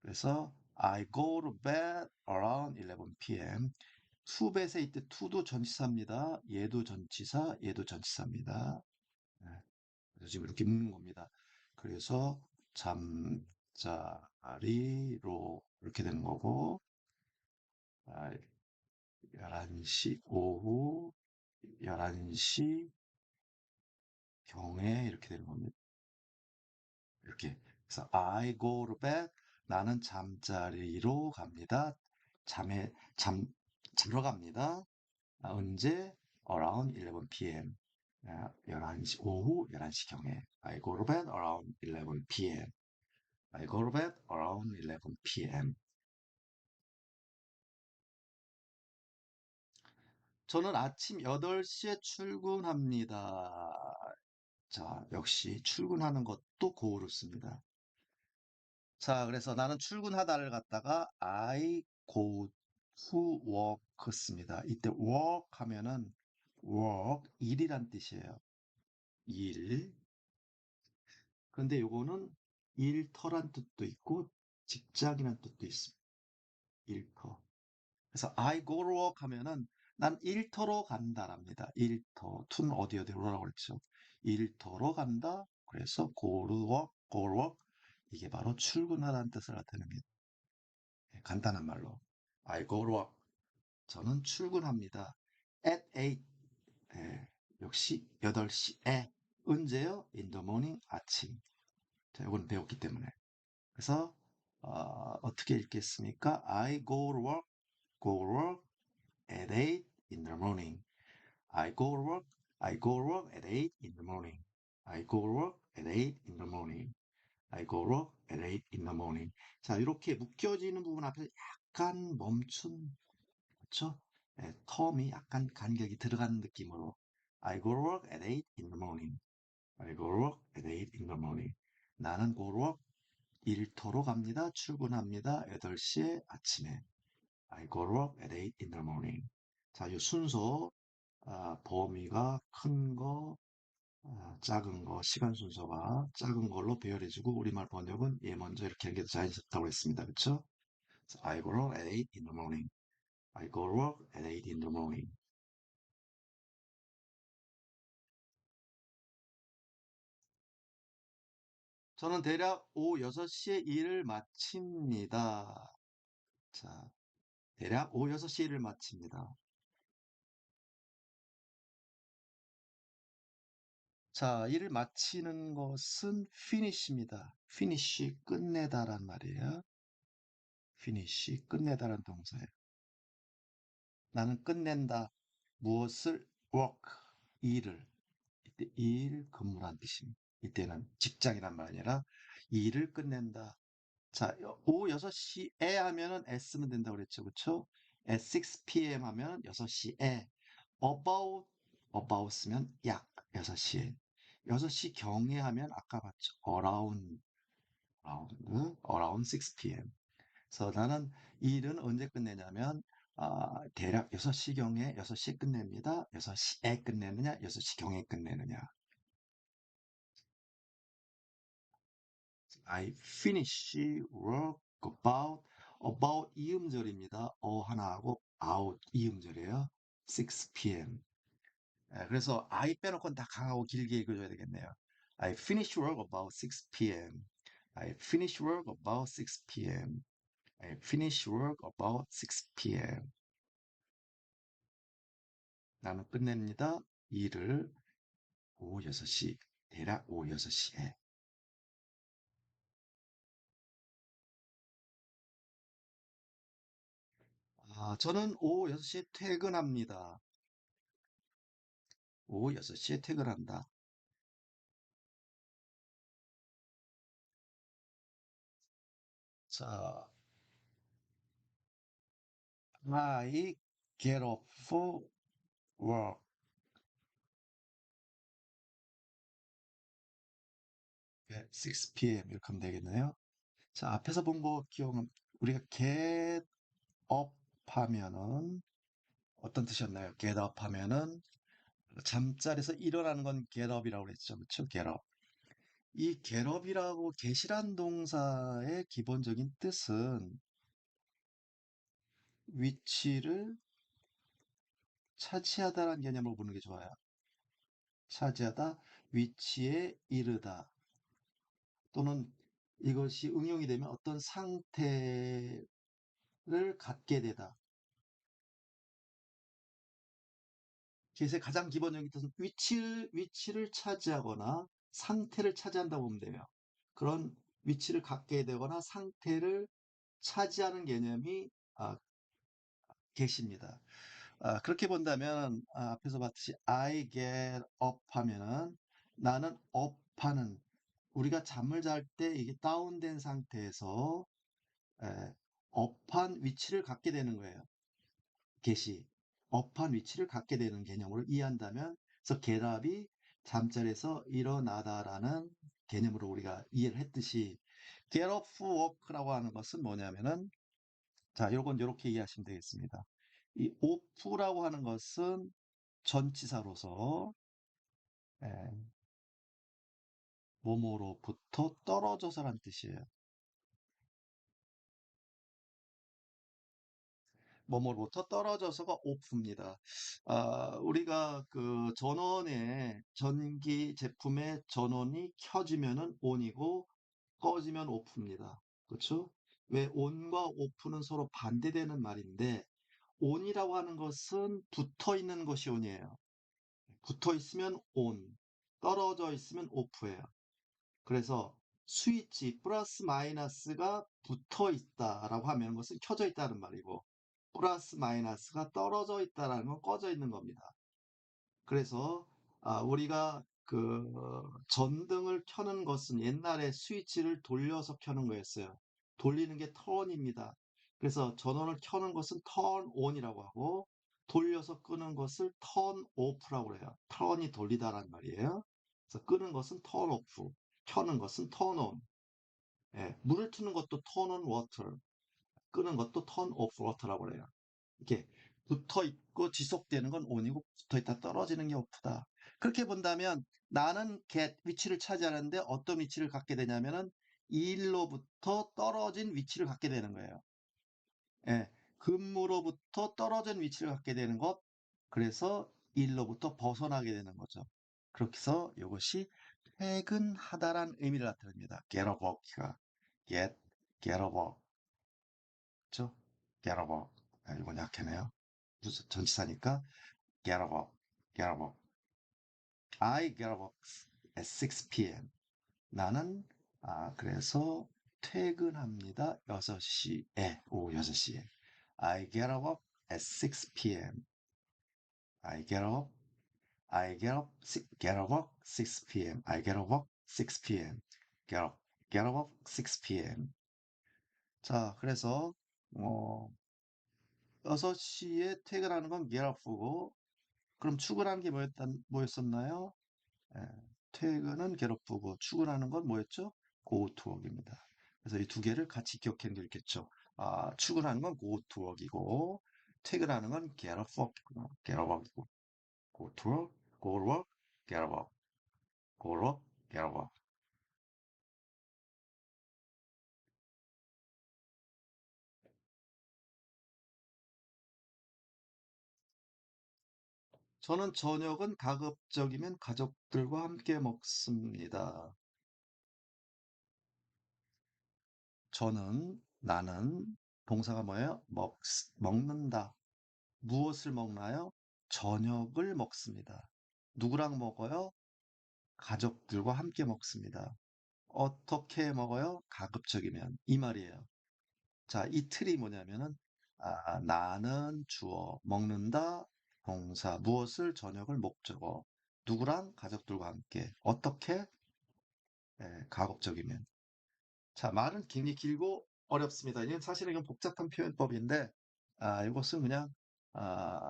그래서 I go to bed around 11 p.m. 투벳에 이때 투도 전치사입니다. 얘도 전치사, 얘도 전치사입니다. 네, 그래서 지금 이렇게 묶는 겁니다. 그래서 잠자리로 이렇게 되는 거고, 11시, 오후 11시 경에 이렇게 되는 겁니다. 이렇게. 그래서 I go to bed. 나는 잠자리로 갑니다. 자러 갑니다. 언제? Around 11 p.m. 11시, 오후 11시 경에. I go to bed around 11 p.m. I go to bed around 11 p.m. 저는 아침 8시에 출근합니다. 자, 역시 출근하는 것도 고우를 씁니다. 자, 그래서 나는 출근하다를 갖다가 I go to work 씁니다. 이때 work 하면은 work, 일이란 뜻이에요. 일. 그런데 요거는 일터란 뜻도 있고 직장이란 뜻도 있습니다. 일터. 그래서 I go to work 하면은 난 일터로 간다랍니다. 일터. to는 어디 어디로라고 그랬죠. 일터로 간다. 그래서 go to work, go to work. 이게 바로 출근하라는 뜻을 나타냅니다. 간단한 말로. I go to work. 저는 출근합니다. At 8. 예, 역시 8시에. 언제요? In the morning. 아침. 자, 이건 배웠기 때문에. 그래서 어떻게 읽겠습니까? I go to work, go to work at 8 in the morning. I go to work, I go to work at 8 in the morning. I go to work at 8 in the morning. I go to work at 8 in the morning. 자, 이렇게 묶여지는 부분 앞에 약간 멈춘, 그렇죠? 예, 텀이 약간 간격이 들어가는 느낌으로 I go to work at 8 in the morning. I go to work at 8 in the morning. 나는 go to work 일터로 갑니다. 출근합니다. 8시에 아침에. I go to work at 8 in the morning. 자, 이 순서, 범위가 큰 거, 작은 거, 시간 순서가 작은 걸로 배열해주고, 우리말 번역은 얘 먼저 이렇게 하는 게 자연스럽다고 했습니다. 그쵸? I go to work at 8 in the morning. I go to work at 8 in the morning. 저는 대략 오후 6시에 일을 마칩니다. 자, 대략 오후 6시에 일을 마칩니다. 자, 일을 마치는 것은 finish입니다. finish, 끝내다란 말이에요. finish, 끝내다란 동사예요. 나는 끝낸다. 무엇을? work, 일을. 이때 일, 근무란 뜻입니다. 이때는 직장이란 말 아니라 일을 끝낸다. 자, 오후 6시에 하면은 s는 된다고 그랬죠. 그쵸? at 6 p.m. 하면 6시에. about 쓰면 약 6시에. 6시 경에 하면 아까 봤죠. around 6 p.m. 그래서 나는 일은 언제 끝내냐면 대략 6시경에 6시에 끝냅니다. 6시에 끝내느냐, 6시경에 끝내느냐. I finish work about 이음절입니다. 하나 하고 out 이음절이에요. 6 p.m. 그래서 I 빼놓고 다 강하고 길게 읽어줘야 되겠네요. I finish work about 6 p.m. I finish work about 6 p.m. I finish work about 6 p.m. 나는 끝냅니다. 일을 오후 6시, 대략 오후 6시에. 저는 오후 6시에 퇴근합니다. 오후 6시에 퇴근한다. 자, I get off work at 6 p.m. 이렇게 하면 되겠네요. 자, 앞에서 본 거 우리가 get up 하면은 어떤 뜻이었나요? get up 하면은 잠자리에서 일어나는 건 get up이라고 그랬죠. 그렇죠? get up. 이 get up이라고 get이란 동사의 기본적인 뜻은 위치를 차지하다라는 개념으로 보는 게 좋아요. 차지하다, 위치에 이르다, 또는 이것이 응용이 되면 어떤 상태를 갖게 되다. 그래서 가장 기본적인 뜻은 위치를 차지하거나 상태를 차지한다고 보면 돼요. 그런 위치를 갖게 되거나 상태를 차지하는 개념이 get입니다. 그렇게 본다면 앞에서 봤듯이 I get up 하면은 나는 up 하는, 우리가 잠을 잘 때 이게 다운된 상태에서 에, 업한 위치를 갖게 되는 거예요. get이 업한 위치를 갖게 되는 개념으로 이해한다면, 그래서 get up이 잠자리에서 일어나다라는 개념으로 우리가 이해를 했듯이 get off work라고 하는 것은 뭐냐면은, 자, 요건 이렇게 이해하시면 되겠습니다. 이 off라고 하는 것은 전치사로서 에, 뭐뭐로부터 떨어져서란 뜻이에요. 뭐뭐로부터 떨어져서가 off입니다. 우리가 그 전원에 전기 제품의 전원이 켜지면은 on이고 꺼지면 off입니다. 그렇죠? 왜 on과 off는 서로 반대되는 말인데, on이라고 하는 것은 붙어 있는 것이 on이에요. 붙어 있으면 on, 떨어져 있으면 off예요. 그래서 스위치 플러스 마이너스가 붙어 있다라고 하면 그것은 켜져 있다는 말이고, 플러스 마이너스가 떨어져 있다라는 건 꺼져 있는 겁니다. 그래서 우리가 그 전등을 켜는 것은 옛날에 스위치를 돌려서 켜는 거였어요. 돌리는 게 턴입니다. 그래서 전원을 켜는 것은 턴 온이라고 하고, 돌려서 끄는 것을 턴 오프라고 해요. 턴이 돌리다란 말이에요. 그래서 끄는 것은 턴 오프, 켜는 것은 턴 온. 예, 물을 트는 것도 턴 온 워터, 끄는 것도 턴 오프 워터라고 해요. 이렇게 붙어 있고 지속되는 건 on이고, 붙어 있다 떨어지는 게 off다. 그렇게 본다면 나는 get 위치를 차지하는데 어떤 위치를 갖게 되냐면은 일로부터 떨어진 위치를 갖게 되는 거예요. 예, 근무로부터 떨어진 위치를 갖게 되는 것. 그래서 일로부터 벗어나게 되는 거죠. 그렇게 해서 이것이 퇴근하다란 의미를 나타냅니다. get off work가 get, get off work. 그렇죠? get off work. 이건 약해네요. 무슨 전치사니까 get up, get up. I get up at 6 p.m. 나는 그래서 퇴근합니다. 6시에, 오후 6시에. I get up at 6 p.m. I get up, I get up 6 p.m. I get up 6 p.m. get up 6 p.m. 자, 그래서 어, 6시에 퇴근하는 건 get up고, 그럼 출근하는 게 뭐였었나요? 예, 퇴근은 괴롭고 출근하는 건 뭐였죠? go to work입니다. 그래서 이 두 개를 같이 기억해 놓겠죠. 출근하는 건 go to work이고, 퇴근하는 건 get off work이구나. get off work이고, go to work, go to work, get off work, go to work, get off work. 저는 저녁은 가급적이면 가족들과 함께 먹습니다. 나는 동사가 뭐예요? 먹는다. 무엇을 먹나요? 저녁을 먹습니다. 누구랑 먹어요? 가족들과 함께 먹습니다. 어떻게 먹어요? 가급적이면. 이 말이에요. 자, 이 틀이 뭐냐면은 나는 주어, 먹는다 동사, 무엇을 저녁을 목적어, 누구랑 가족들과 함께, 어떻게 가급적이면. 자, 말은 굉장히 길고 어렵습니다. 이건 사실은 이건 복잡한 표현법인데, 이것은 그냥,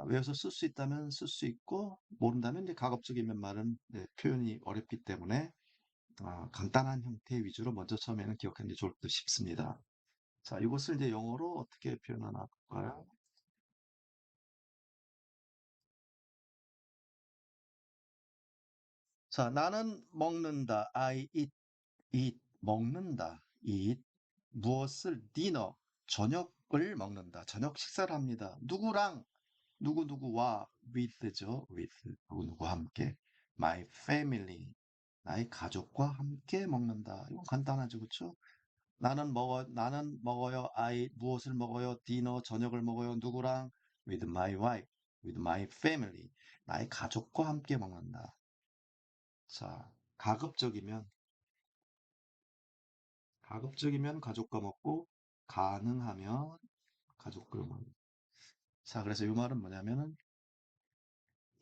외워서 쓸 수 있다면 쓸 수 있고, 모른다면 이제 가급적이면 말은 표현이 어렵기 때문에, 간단한 형태 위주로 먼저 처음에는 기억하는 게 좋을 듯 싶습니다. 자, 이것을 이제 영어로 어떻게 표현하나 볼까요? 자, 나는 먹는다. I eat, 먹는다. eat, 무엇을 dinner, 저녁을 먹는다. 저녁 식사를 합니다. 누구랑, 누구누구와 with죠. with, 누구누구와 함께. My family, 나의 가족과 함께 먹는다. 이건 간단하죠, 그렇죠? 나는 먹어요. 무엇을 먹어요? 디너, 저녁을 먹어요. 누구랑? With my wife, with my family, 나의 가족과 함께 먹는다. 자, 가급적이면, 가급적이면 가족과 먹고, 가능하면 가족과 먹는다. 자, 그래서 이 말은 뭐냐면은,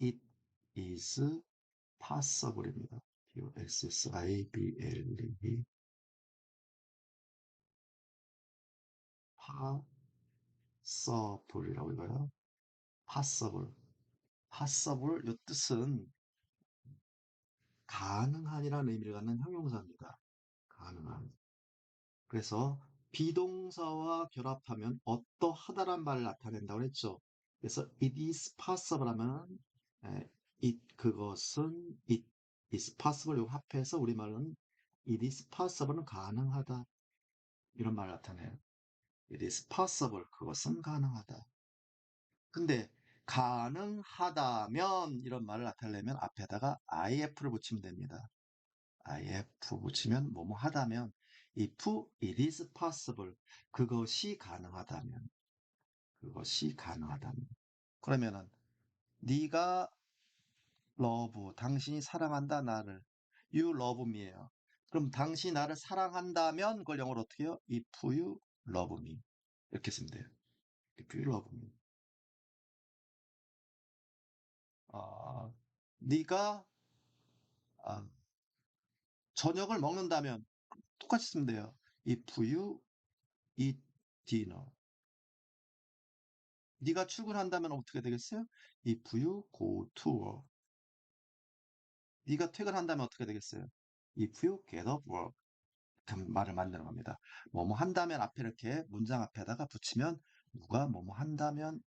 it is possible입니다. possible, possible이라고 읽어요. possible. possible, 이 뜻은 가능한이라는 의미를 갖는 형용사입니다. 가능한. 그래서 비동사와 결합하면 어떠하다란 말을 나타낸다고 했죠. 그래서 it is possible 하면 그것은 it is possible 요 합해서 우리말은 it is possible은 가능하다 이런 말을 나타내요. it is possible 그것은 가능하다. 근데 가능하다면 이런 말을 나타내려면 앞에다가 if를 붙이면 됩니다. if 붙이면 뭐뭐 하다면 if it is possible 그것이 가능하다면 그것이 가능하다면 그러면은 네가 love 당신이 사랑한다 나를 you love me예요. 그럼 당신이 나를 사랑한다면 그걸 영어로 어떻게 해요? if you love me 이렇게 쓰면 돼요. if you love me 네가 아, 저녁을 먹는다면 똑같이 쓰면 돼요. if you eat dinner 네가 출근한다면 어떻게 되겠어요? If you go to work. 네가 퇴근한다면 어떻게 되겠어요? If you get up work. 그 말을 만드는 겁니다. 뭐뭐 한다면 앞에 이렇게 문장 앞에다가 붙이면 누가 뭐뭐 한다면을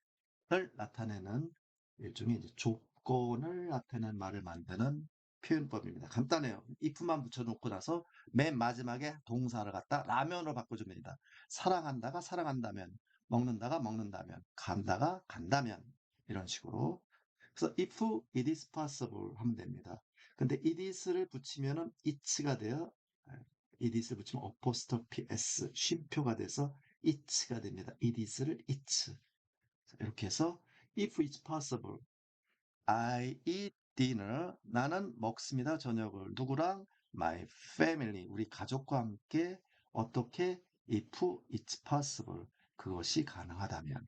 나타내는 일종의 이제 조건을 나타내는 말을 만드는 표현법입니다. 간단해요. if만 붙여놓고 나서 맨 마지막에 동사를 갖다 라면으로 바꿔주면 됩니다. 사랑한다가 사랑한다면, 먹는다가 먹는다면, 간다가 간다면 이런 식으로. 그래서 if it is possible 하면 됩니다. 근데 it is를 붙이면은 it가 돼요. it is를 붙이면 apostrophe s 쉼표가 돼서 it가 됩니다. it is를 it. 이렇게 해서 if it's possible I eat dinner. 나는 먹습니다. 저녁을. 누구랑? My family. 우리 가족과 함께 어떻게? If it's possible. 그것이 가능하다면.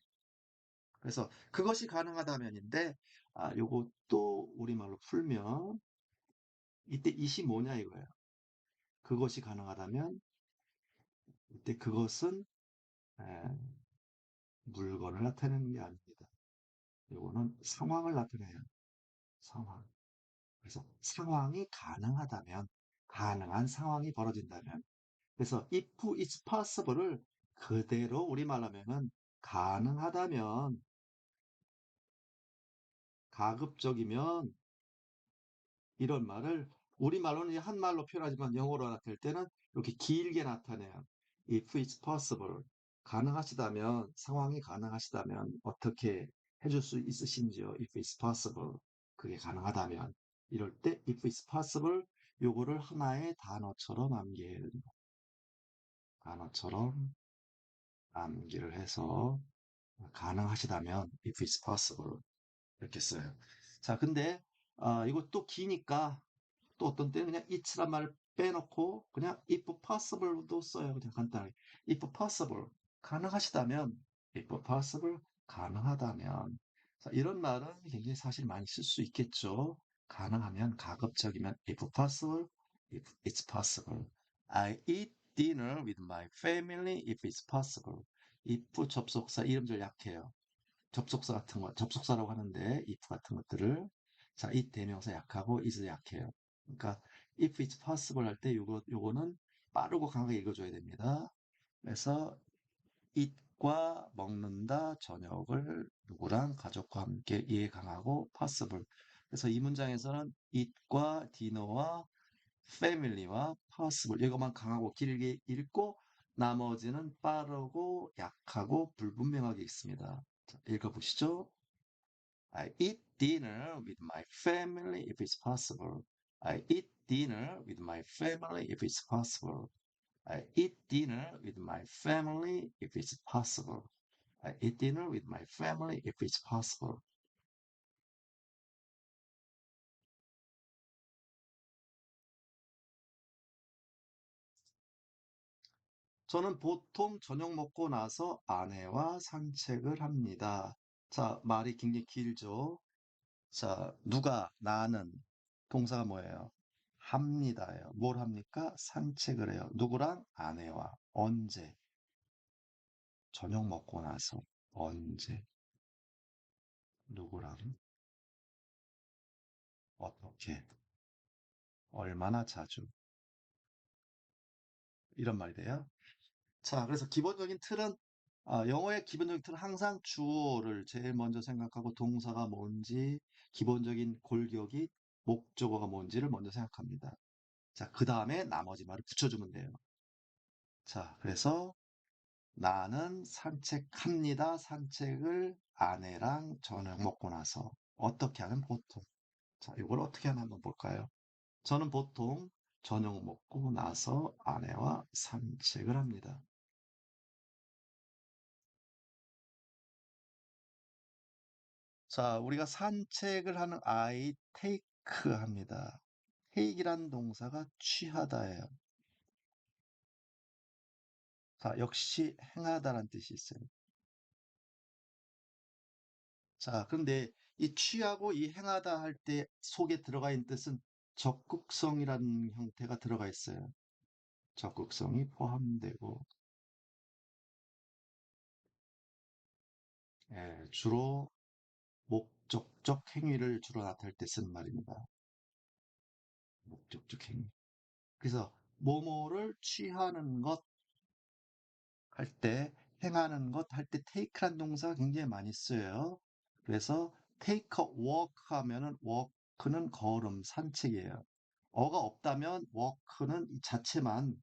그래서 그것이 가능하다면인데 요것도 우리말로 풀면 이때 it이 뭐냐 이거예요. 그것이 가능하다면 이때 그것은 에, 물건을 나타내는 게 아닙니다. 요거는 상황을 나타내요. 상황. 그래서 상황이 가능하다면, 가능한 상황이 벌어진다면. 그래서 if it's possible을 그대로 우리말로 하면은 가능하다면, 가급적이면 이런 말을 우리말로는 한말로 표현하지만 영어로 나타낼 때는 이렇게 길게 나타내요. If it's possible. 가능하시다면, 상황이 가능하시다면 어떻게 해줄 수 있으신지요? If it's possible. 그게 가능하다면. 이럴 때 if it's possible 요거를 하나의 단어처럼 단어처럼 암기를 해서 가능하시다면 if it's possible 이렇게 써요. 자, 근데 이거 기니까 또 어떤 때는 그냥 it란 말을 빼놓고 그냥 if possible도 써요. 그냥 간단하게 if possible 가능하시다면 if possible, 가능하다면. 자, 이런 말은 굉장히 사실 많이 쓸 수 있겠죠. 가능하면, 가급적이면, if possible, if it's possible. I eat dinner with my family if it's possible. if 접속사 이름들 약해요. 접속사 같은 거, 접속사라고 하는데 if 같은 것들을 자, it 대명사 약하고 is 약해요. 그러니까 if it's possible 할 때 요거는 빠르고 강하게 읽어줘야 됩니다. 그래서 eat과 먹는다 저녁을 누구랑 가족과 함께 이해 강하고 possible. 그래서 이 문장에서는 eat과 dinner와 family와 possible 이것만 강하고 길게 읽고 나머지는 빠르고 약하고 불분명하게 있습니다. 자, 읽어보시죠. I eat dinner with my family if it's possible. I eat dinner with my family if it's possible. I eat dinner with my family if it's possible. I eat dinner with my family if it's possible. 저는 보통 저녁 먹고 나서 아내와 산책을 합니다. 자, 말이 굉장히 길죠? 자, 누가, 나는, 동사가 뭐예요? 합니다예요. 뭘 합니까? 산책을 해요. 누구랑? 아내와. 언제? 저녁 먹고 나서. 언제? 누구랑? 어떻게? 얼마나 자주? 이런 말이 돼요. 자, 그래서 기본적인 틀은, 영어의 기본적인 틀은 항상 주어를 제일 먼저 생각하고 동사가 뭔지, 기본적인 골격이 목적어가 뭔지를 먼저 생각합니다. 자, 그 다음에 나머지 말을 붙여주면 돼요. 자, 그래서 나는 산책합니다. 산책을 아내랑 저녁 먹고 나서. 어떻게 하면 보통. 자, 이걸 어떻게 하나 한번 볼까요? 저는 보통 저녁 먹고 나서 아내와 산책을 합니다. 자, 우리가 산책을 하는 I take 합니다. take이란 동사가 취하다예요. 자, 역시 행하다란 뜻이 있어요. 자, 그런데 이 취하고 이 행하다 할 때 속에 들어가 있는 뜻은 적극성이라는 형태가 들어가 있어요. 적극성이 포함되고, 주로 목적적 행위를 주로 나타낼 때 쓰는 말입니다. 목적적 행위. 그래서 뭐뭐를 취하는 것 할 때, 행하는 것 할 때 take란 동사가 굉장히 많이 쓰여요. 그래서 take a walk 하면은 walk는 걸음, 산책이에요. 어가 없다면 walk는 이 자체만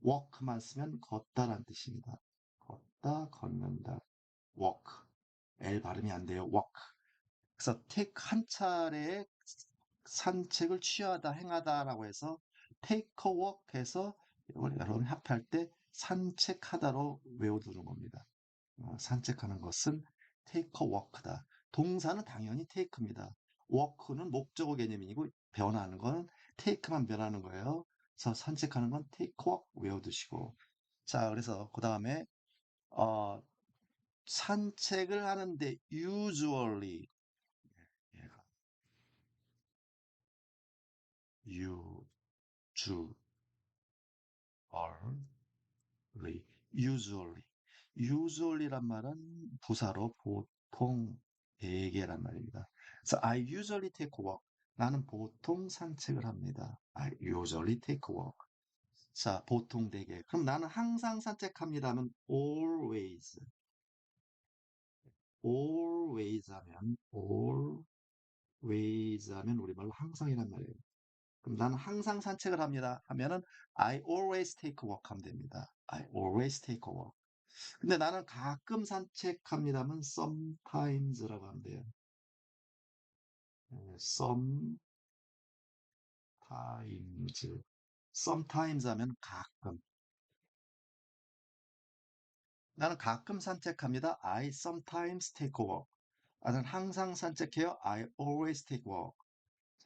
walk만 쓰면 걷다란 뜻입니다. 걷다, 걷는다. walk. L 발음이 안 돼요. walk. 그래서 take 한 차례에 산책을 취하다, 행하다라고 해서 take a walk 해서 이걸 여러분 합할 때 산책하다로 외워두는 겁니다. 산책하는 것은 take a walk다. 동사는 당연히 take입니다. walk는 목적어 개념이고 변하는 건 take만 변하는 거예요. 그래서 산책하는 건 take a walk 외워두시고. 자, 그래서 그 다음에 어, 산책을 하는데 usually 얘가 usually usually란 말은 부사로 보통 대개란 말입니다. 그래서 I usually take a walk. 나는 보통 산책을 합니다. I usually take a walk. 자, 보통 대개. 그럼 나는 항상 산책합니다면 always. always 하면 우리말로 항상이란 말이에요. 그럼 나는 항상 산책을 합니다. 하면은 I always take a walk 하면 됩니다. I always take a walk. 근데 나는 가끔 산책합니다면 sometimes라고 하면 돼요. sometimes. sometimes 하면 가끔. 나는 가끔 산책합니다. I sometimes take a walk. 나는 항상 산책해요. I always take a walk.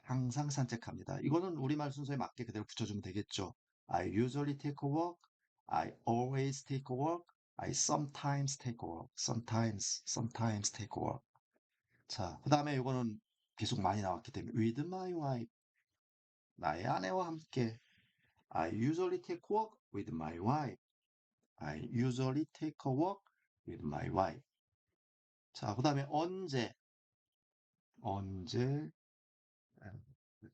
항상 산책합니다. 이거는 우리말 순서에 맞게 그대로 붙여주면 되겠죠. I usually take a walk. I always take a walk. I sometimes take a walk. sometimes take a walk. 자, 그 다음에 이거는 계속 많이 나왔기 때문에 with my wife. 나의 아내와 함께. I usually take a walk with my wife. I usually take a walk with my wife. 자, 그 다음에 언제,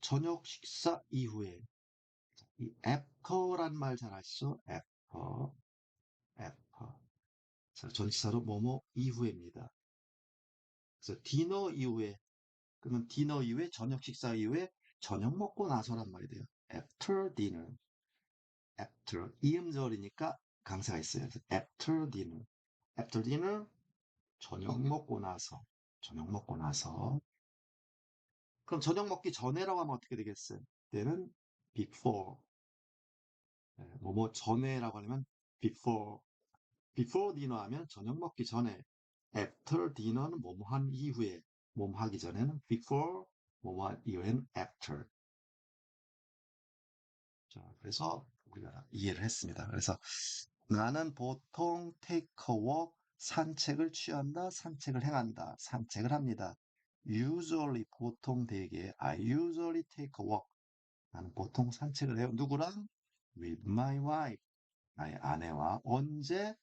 저녁 식사 이후에. 이 after란 말 잘 아시죠? after. 자, 전치사로 뭐뭐 이후에입니다. 그래서 디너 이후에, 그러면 디너 이후에, 저녁 식사 이후에, 저녁 먹고 나서란 말이 돼요. after dinner. after. 이음절이니까 강세가 있어요. 그래서 after dinner. after dinner, 저녁 먹고 나서. 저녁 먹고 나서. 그럼 저녁 먹기 전에라고 하면 어떻게 되겠어요? 때는 before. 뭐뭐 전에라고 하면 before. before dinner 하면 저녁 먹기 전에. after dinner는 뭐뭐 한 이후에. 뭐뭐 하기 전에는 before, 뭐뭐 한 이후에는 after. 자, 그래서 우리가 이해를 했습니다. 그래서 나는 보통 take a walk, 산책을 취한다, 산책을 행한다, 산책을 합니다. usually, 보통 되게, I usually take a walk. 나는 보통 산책을 해요. 누구랑? with my wife. 나의 아내와. 언제?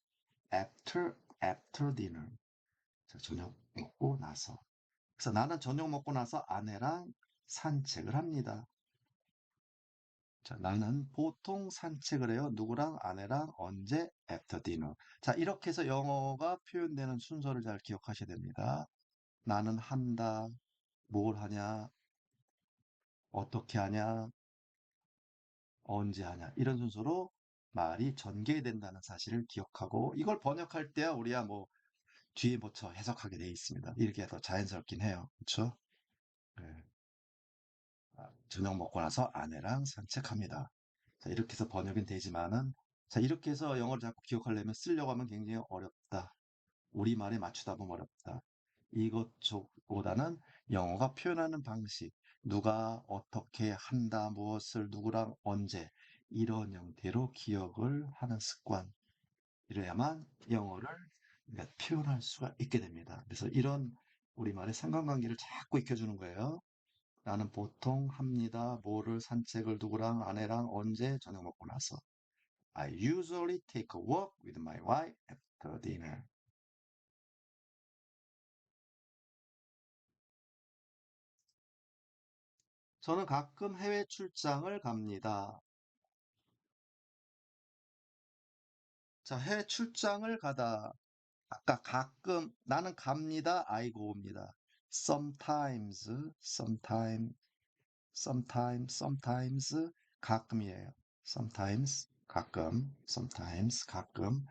after dinner. 자, 저녁 먹고 나서. 그래서 나는 저녁 먹고 나서 아내랑 산책을 합니다. 자, 나는 보통 산책을 해요. 누구랑? 아내랑. 언제? after dinner. 자, 이렇게 해서 영어가 표현되는 순서를 잘 기억하셔야 됩니다. 나는 한다. 뭘 하냐? 어떻게 하냐? 언제 하냐? 이런 순서로 말이 전개된다는 사실을 기억하고 이걸 번역할 때야 우리야 뭐 뒤에 붙여 해석하게 돼 있습니다. 이렇게 더 자연스럽긴 해요. 그렇죠? 네. 저녁 먹고 나서 아내랑 산책합니다. 자, 이렇게 해서 번역은 되지만은, 자, 이렇게 해서 영어를 자꾸 기억하려면 쓰려고 하면 굉장히 어렵다. 우리말에 맞추다 보면 어렵다. 이것보다는 영어가 표현하는 방식, 누가 어떻게 한다, 무엇을 누구랑 언제, 이런 형태로 기억을 하는 습관. 이래야만 영어를 우리가 표현할 수가 있게 됩니다. 그래서 이런 우리말의 상관관계를 자꾸 익혀주는 거예요. 나는 보통 합니다. 뭐를 산책을 누구랑 아내랑 언제 저녁 먹고 나서. I usually take a walk with my wife after dinner. 저는 가끔 해외 출장을 갑니다. 자, 해외 출장을 가다. 아까 가끔 나는 갑니다. I go입니다. sometimes 가끔이에요. sometimes 가끔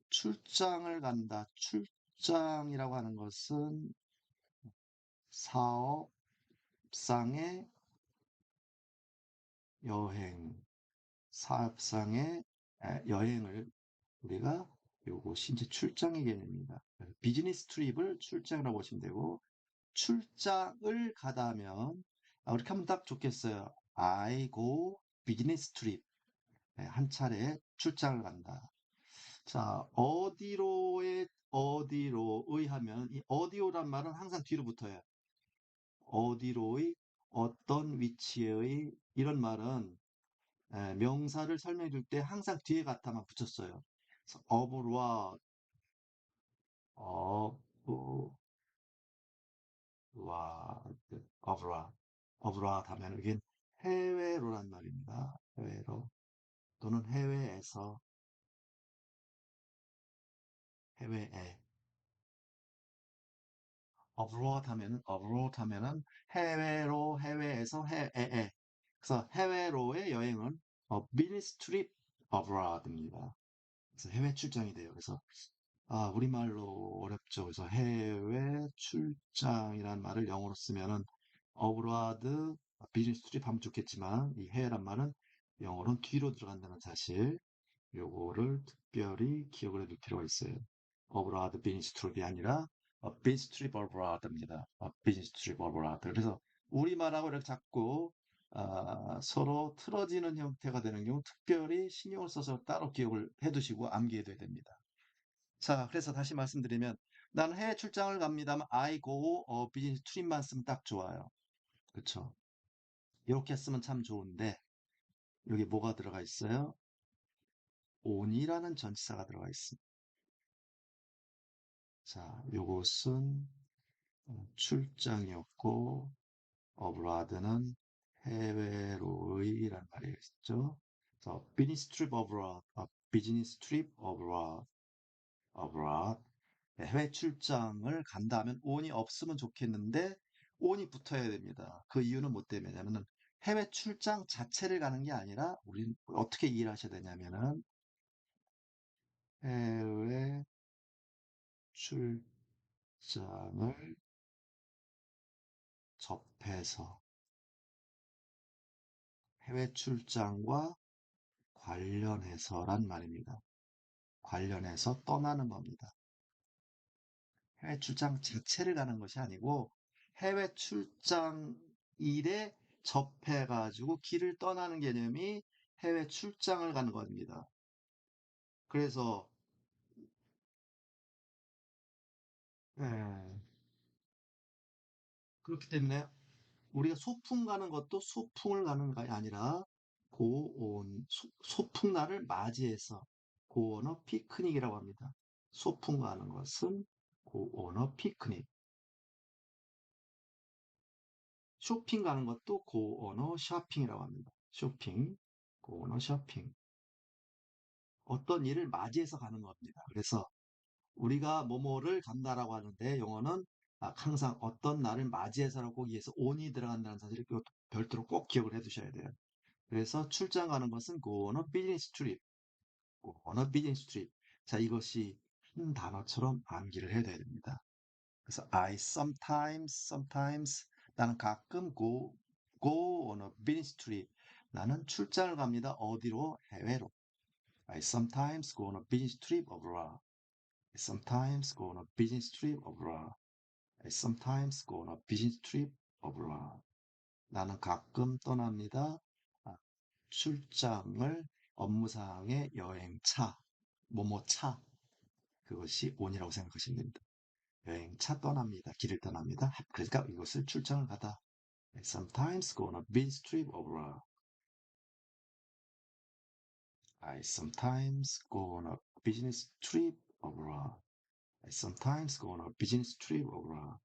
출장을 간다. 출장이라고 하는 것은 사업상의 여행, 사업상의 여행을 우리가 요것이 이제 출장의 개념입니다. 비즈니스 트립을 출장이라고 보시면 되고 출장을 가다 하면 이렇게 하면 딱 좋겠어요. I go business trip. 한 차례 출장을 간다. 자, 어디로의 하면 이 어디오란 말은 항상 뒤로 붙어요. 어디로의 어떤 위치의 이런 말은 명사를 설명해 줄 때 항상 뒤에 갖다만 붙였어요. 그래서 abroad, abroad, abroad, abroad 하면 이게 해외로란 말입니다. 해외로 또는 해외에서, 해외에. abroad 하면은 해외로, 해외에서, 해외에. 그래서 해외로의 여행은 business trip abroad입니다. 그래서 해외 출장이 돼요. 그래서 우리말로 어렵죠. 그래서 해외 출장이라는 말을 영어로 쓰면은 abroad 비즈니스 트립 하면 좋겠지만 이 해외란 말은 영어로는 뒤로 들어간다는 사실 요거를 특별히 기억을 해둘 필요가 있어요. abroad 비즈니스 트립이 아니라 비즈니스 트립 abroad입니다. 비즈니스 트립 abroad. 그래서 우리말하고 이렇게 자꾸 서로 틀어지는 형태가 되는 경우 특별히 신경을 써서 따로 기억을 해두시고 암기해둬야 됩니다. 자, 그래서 다시 말씀드리면 나는 해외 출장을 갑니다만 I go 비즈니스 트립만 쓰면 딱 좋아요. 그쵸? 이렇게 쓰면 참 좋은데 여기 뭐가 들어가 있어요? on이라는 전치사가 들어가 있습니다. 자, 요것은 출장이었고 abroad는 해외로의란 말이겠죠. 그래서 business trip abroad, business trip abroad, abroad. 네, 해외 출장을 간다 하면 on이 없으면 좋겠는데 on이 붙어야 됩니다. 그 이유는 뭐 때문이냐면은 해외 출장 자체를 가는 게 아니라 우리는 어떻게 이해를 하셔야 되냐면은 해외 출장을 접해서 해외 출장과 관련해서란 말입니다. 관련해서 떠나는 겁니다. 해외 출장 자체를 가는 것이 아니고 해외 출장 일에 접해가지고 길을 떠나는 개념이 해외 출장을 가는 겁니다. 그래서 예, 그렇기 때문에 우리가 소풍 가는 것도 소풍을 가는 게 아니라 고온 소풍날을 맞이해서 고온어 피크닉이라고 합니다. 소풍 가는 것은 고온어 피크닉. 쇼핑 가는 것도 고언어 쇼핑이라고 합니다. 쇼핑, 고언어 쇼핑. 어떤 일을 맞이해서 가는 겁니다. 그래서 우리가 뭐뭐를 간다라고 하는데 영어는 항상 어떤 날을 맞이해서라고 거기에서 on이 들어간다는 사실을 별도로 꼭 기억을 해 두셔야 돼요. 그래서 출장 가는 것은 go on a business trip, go on a business trip. 자, 이것이 한 단어처럼 암기를 해야 됩니다. 그래서 I sometimes 나는 가끔 go on a business trip. 나는 출장을 갑니다. 어디로? 해외로. I sometimes go on a business trip abroad. I sometimes go on a business trip abroad. I sometimes go on a business trip abroad. 나는 가끔 떠납니다. 아, 출장을 업무상의 여행차, 뭐뭐차. 그것이 on이라고 생각하시면 됩니다. 여행차 떠납니다. 길을 떠납니다. 그러니까 이것을 출장을 가다. Sometimes go on a business trip abroad. I sometimes go on a business trip abroad. I sometimes go on a business trip abroad.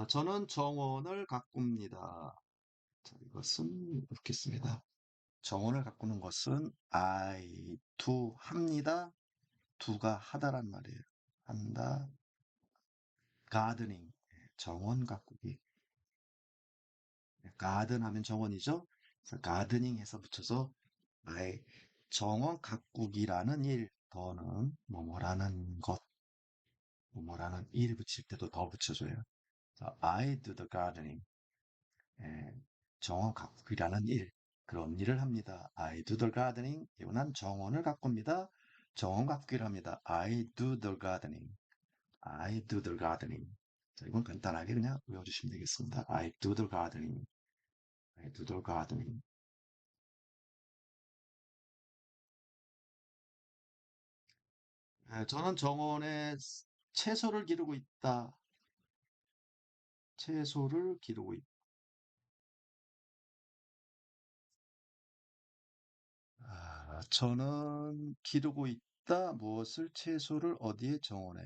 저는 정원을 가꿉니다. 자, 이것은 이렇게 씁니다. 정원을 가꾸는 것은 I do 합니다. do가 하다란 말이에요. 한다. gardening. 정원 가꾸기. 가든 하면 정원이죠. 그래서 가드닝 해서 붙여서 나의 정원 가꾸기라는 일, 더는 뭐뭐라는 것, 뭐뭐라는 일 붙일 때도 더 붙여줘요. 그래서 I do the gardening. 예, 정원 가꾸기라는 일, 그런 일을 합니다. I do the gardening. 이거는 정원을 가꿉니다. 정원 가꾸기를 합니다. I do the gardening. I do the gardening. 자, 이건 간단하게 그냥 외워주시면 되겠습니다. I do the gardening. I do the gardening. 저는 정원에 채소를 기르고 있다. 채소를 기르고 있다. 저는 기르고 있다. 무엇을 채소를 어디에 정원에.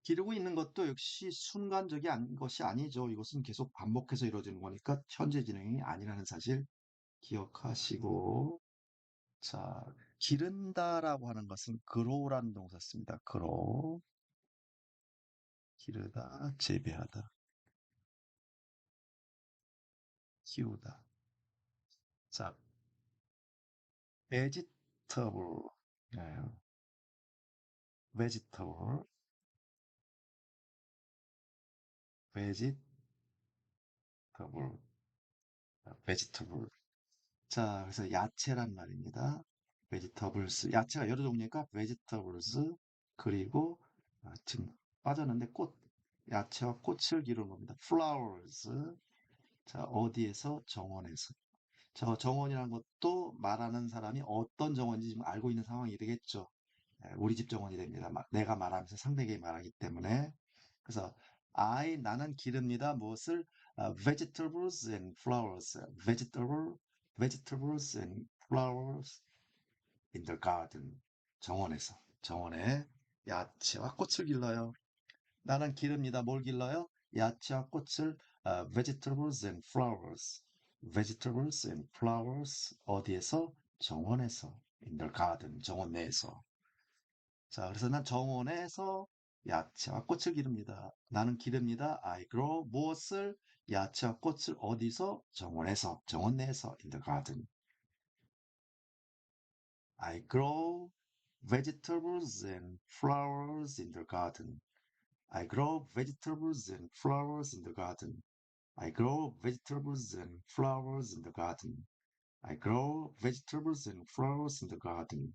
기르고 있는 것도 역시 순간적인 것이 아니죠. 이것은 계속 반복해서 이루어지는 거니까 현재 진행이 아니라는 사실 기억하시고. 자, 기른다라고 하는 것은 grow라는 동사 씁니다. grow. 기르다, 재배하다, 키우다. 자, vegetable. 네, vegetable, vegetable, vegetable. 자, 그래서 야채란 말입니다. vegetables, 야채가 여러 종류니까 vegetables, 그리고 지금 빠졌는데 꽃, 야채와 꽃을 기르는 겁니다. flowers, 자, 어디에서? 정원에서. 저 정원이라는 것도 말하는 사람이 어떤 정원인지 지금 알고 있는 상황이 되겠죠. 예, 우리 집 정원이 됩니다. 내가 말하면서 상대에게 말하기 때문에. 그래서 나는 기릅니다. 무엇을? vegetables and flowers. vegetables and flowers in the garden. 정원에서. 정원에 야채와 꽃을 길러요. 나는 기릅니다. 뭘 길러요? 야채와 꽃을 vegetables and flowers. vegetables and flowers 어디에서? 정원에서. in the garden. 정원 내에서. 자, 그래서 난 정원에서 야채와 꽃을 기릅니다. 나는 기릅니다. I grow 무엇을? 야채와 꽃을 어디서? 정원에서. 정원 내에서. in the garden. I grow vegetables and flowers in the garden. I grow vegetables and flowers in the garden. I grow vegetables and flowers in the garden. I grow vegetables and flowers in the garden.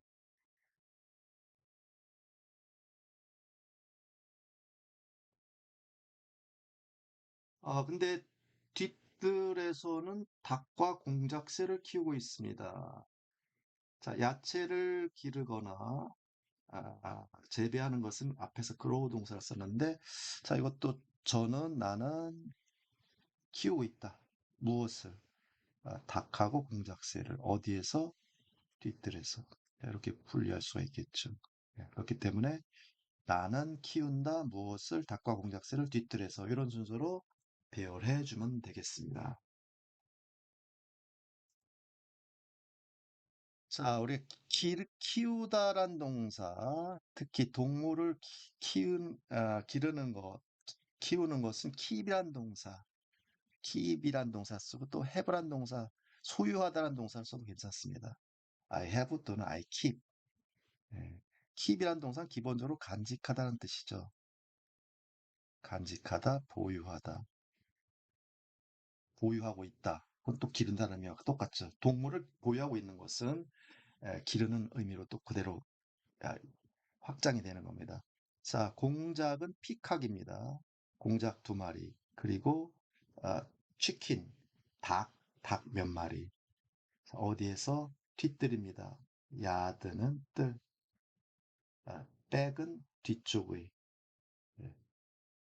근데 뒷뜰에서는 닭과 공작새를 키우고 있습니다. 자, 야채를 기르거나 재배하는 것은 앞에서 grow 동사를 썼는데, 자, 이것도 나는 키우고 있다. 무엇을? 닭하고 공작새를 어디에서? 뒷뜰에서. 이렇게 분리할 수가 있겠죠. 예, 그렇기 때문에 나는 키운다 무엇을? 닭과 공작새를 뒷뜰에서 이런 순서로 배열해 주면 되겠습니다. 자, 우리 키우다란 동사, 특히 동물을 기르는 것, 키우는 것은 keep이란 동사, keep이란 동사 쓰고 또 have란 동사, 소유하다란 동사를 써도 괜찮습니다. I have 또는 I keep. 예. keep이란 동사는 기본적으로 간직하다는 뜻이죠. 간직하다, 보유하다, 보유하고 있다. 그건 또 기른다는 의미와 똑같죠. 동물을 보유하고 있는 것은 기르는 의미로 또 그대로 아, 확장이 되는 겁니다. 자, 공작은 피카입니다. 공작 두 마리. 그리고 아, 치킨, 닭, 닭 몇 마리. 어디에서? 뒷뜰입니다. 야드는 뜰, 백은 뒤쪽의. 예,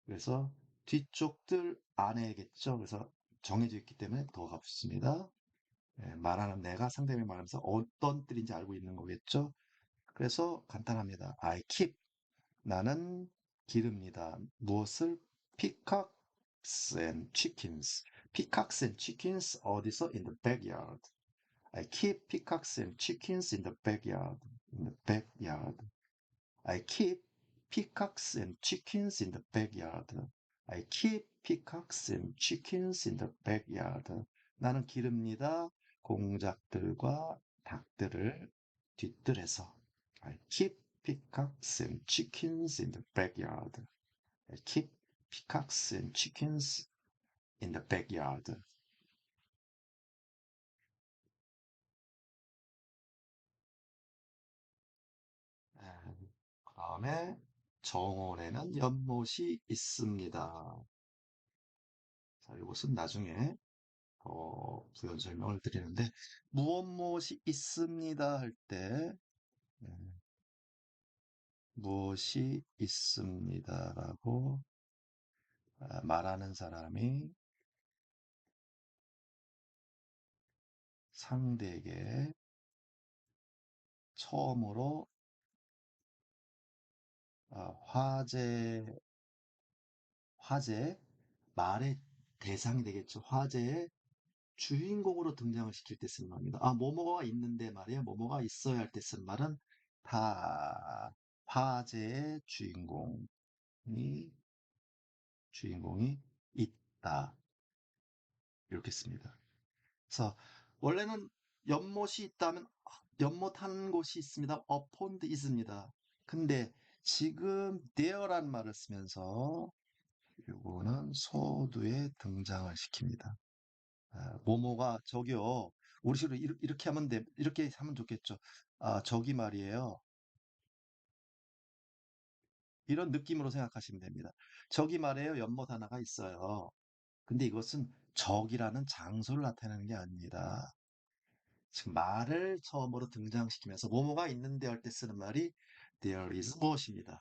그래서 뒤쪽 뜰 안에겠죠. 그래서 정해져 있기 때문에 더가 붙습니다. 예, 말하는 내가 상대방이 말하면서 어떤 뜰인지 알고 있는 거겠죠. 그래서 간단합니다. I keep 나는 기릅니다. 무엇을? Peacocks and chickens. Peacocks and chickens 어디서? In the backyard. I keep peacocks and chickens in the backyard. In the backyard. I keep peacocks and chickens in the backyard. I keep peacocks and chickens in the backyard. 나는 기릅니다. 공작들과 닭들을 뒤뜰에서. I keep peacocks and chickens in the backyard. I keep peacocks and chickens in the backyard. 그다음에 정원에는 연못이 있습니다. 자, 이것은 나중에 부연 설명을 드리는데 무엇이 있습니다 할 때 무엇이 있습니다라고 말하는 사람이 상대에게 처음으로 화제 말의 대상이 되겠죠. 화제의 주인공으로 등장을 시킬 때 쓰는 말입니다. 뭐뭐가 있는데 말이야. 뭐뭐가 있어야 할 때 쓰는 말은 다 화제의 주인공이 있다. 이렇게 씁니다. 그래서 원래는 연못이 있다면 연못한 곳이 있습니다. A pond 있습니다. 근데 지금 there란 말을 쓰면서 이거는 소두에 등장을 시킵니다. 모모가 저기요. 우리 식으로 이렇게 하면 이렇게 하면 좋겠죠. 저기 말이에요. 이런 느낌으로 생각하시면 됩니다. 저기 말이에요. 연못 하나가 있어요. 근데 이것은 적이라는 장소를 나타내는 게 아닙니다. 지금 말을 처음으로 등장시키면서 뭐뭐가 있는데 할 때 쓰는 말이 there is 무엇입니다.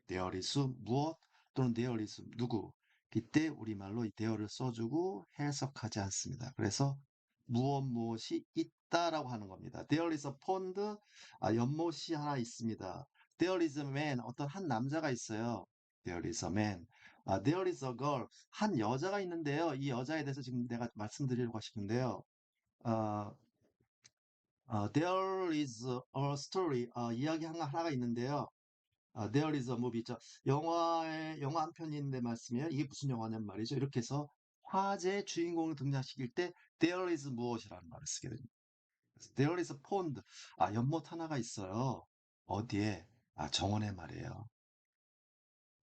there is 무엇 또는 there is 누구. 이때 우리말로 이 there를 써주고 해석하지 않습니다. 그래서 무엇이 있다라고 하는 겁니다. there is a pond, 연못이 하나 있습니다. there is a man, 어떤 한 남자가 있어요. there is a man. there is a girl, 한 여자가 있는데요. 이 여자에 대해서 지금 내가 말씀드리려고 싶은데요. 어, there is a story, 이야기 하나가 있는데요. there is a movie 있죠. 영화 한 편이 있는데 말씀이에요. 이게 무슨 영화냐는 말이죠. 이렇게 해서 화제의 주인공을 등장시킬 때 there is 무엇이라는 말을 쓰게 됩니다. there is a pond. 연못 하나가 있어요. 어디에? 정원에 말이에요.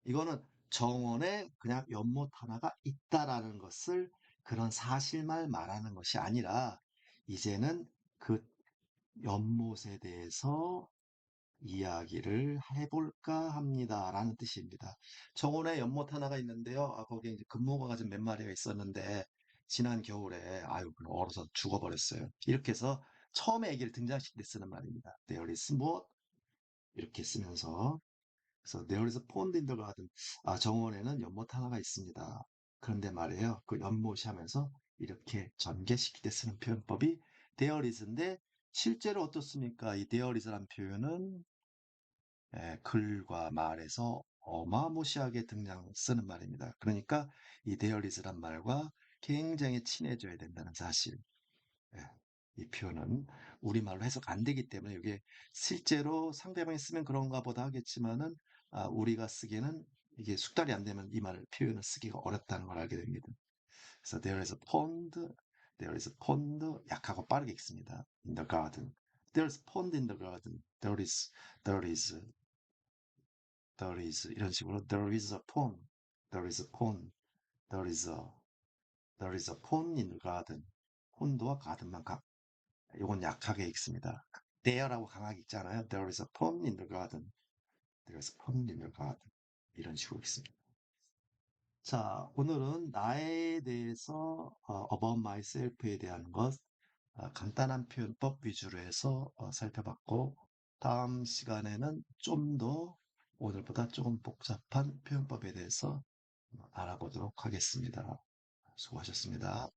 이거는 정원에 그냥 연못 하나가 있다라는 것을 그런 사실만 말하는 것이 아니라 이제는 그 연못에 대해서 이야기를 해볼까 합니다. 라는 뜻입니다. 정원에 연못 하나가 있는데요. 거기에 이제 금붕어가 좀 몇 마리가 있었는데, 지난 겨울에, 그럼 얼어서 죽어버렸어요. 이렇게 해서 처음에 애기를 등장시킬 때 쓰는 말입니다. There is 무엇? 이렇게 쓰면서. 그래서 there is a pond in the garden. 정원에는 연못 하나가 있습니다. 그런데 말이에요. 그 연못이 하면서 이렇게 전개시킬 때 쓰는 표현법이 there is인데, 실제로 어떻습니까? 이 there is라는 표현은 글과 말에서 어마무시하게 쓰는 말입니다. 그러니까 이 there is란 말과 굉장히 친해져야 된다는 사실. 예, 이 표현은 우리말로 해석 안 되기 때문에 이게 실제로 상대방이 쓰면 그런가 보다 하겠지만은 우리가 쓰기에는 이게 숙달이 안 되면 이 표현을 쓰기가 어렵다는 걸 알게 됩니다. 그래서 there is a pond, there is a pond 약하고 빠르게 읽습니다. in the garden. There is a pond in the garden. There is there is 이런 식으로 there is a pond, there is a pond, there is a there is a pond in the garden. 폰드와 가든만 이건 약하게 읽습니다. there라고 강하게 읽잖아요. There is a pond in the garden. There is a pond in the garden. 이런 식으로 읽습니다. 자, 오늘은 나에 대해서 about myself에 대한 것 간단한 표현법 위주로 해서 살펴봤고 다음 시간에는 좀 더 오늘보다 조금 복잡한 표현법에 대해서 알아보도록 하겠습니다. 수고하셨습니다.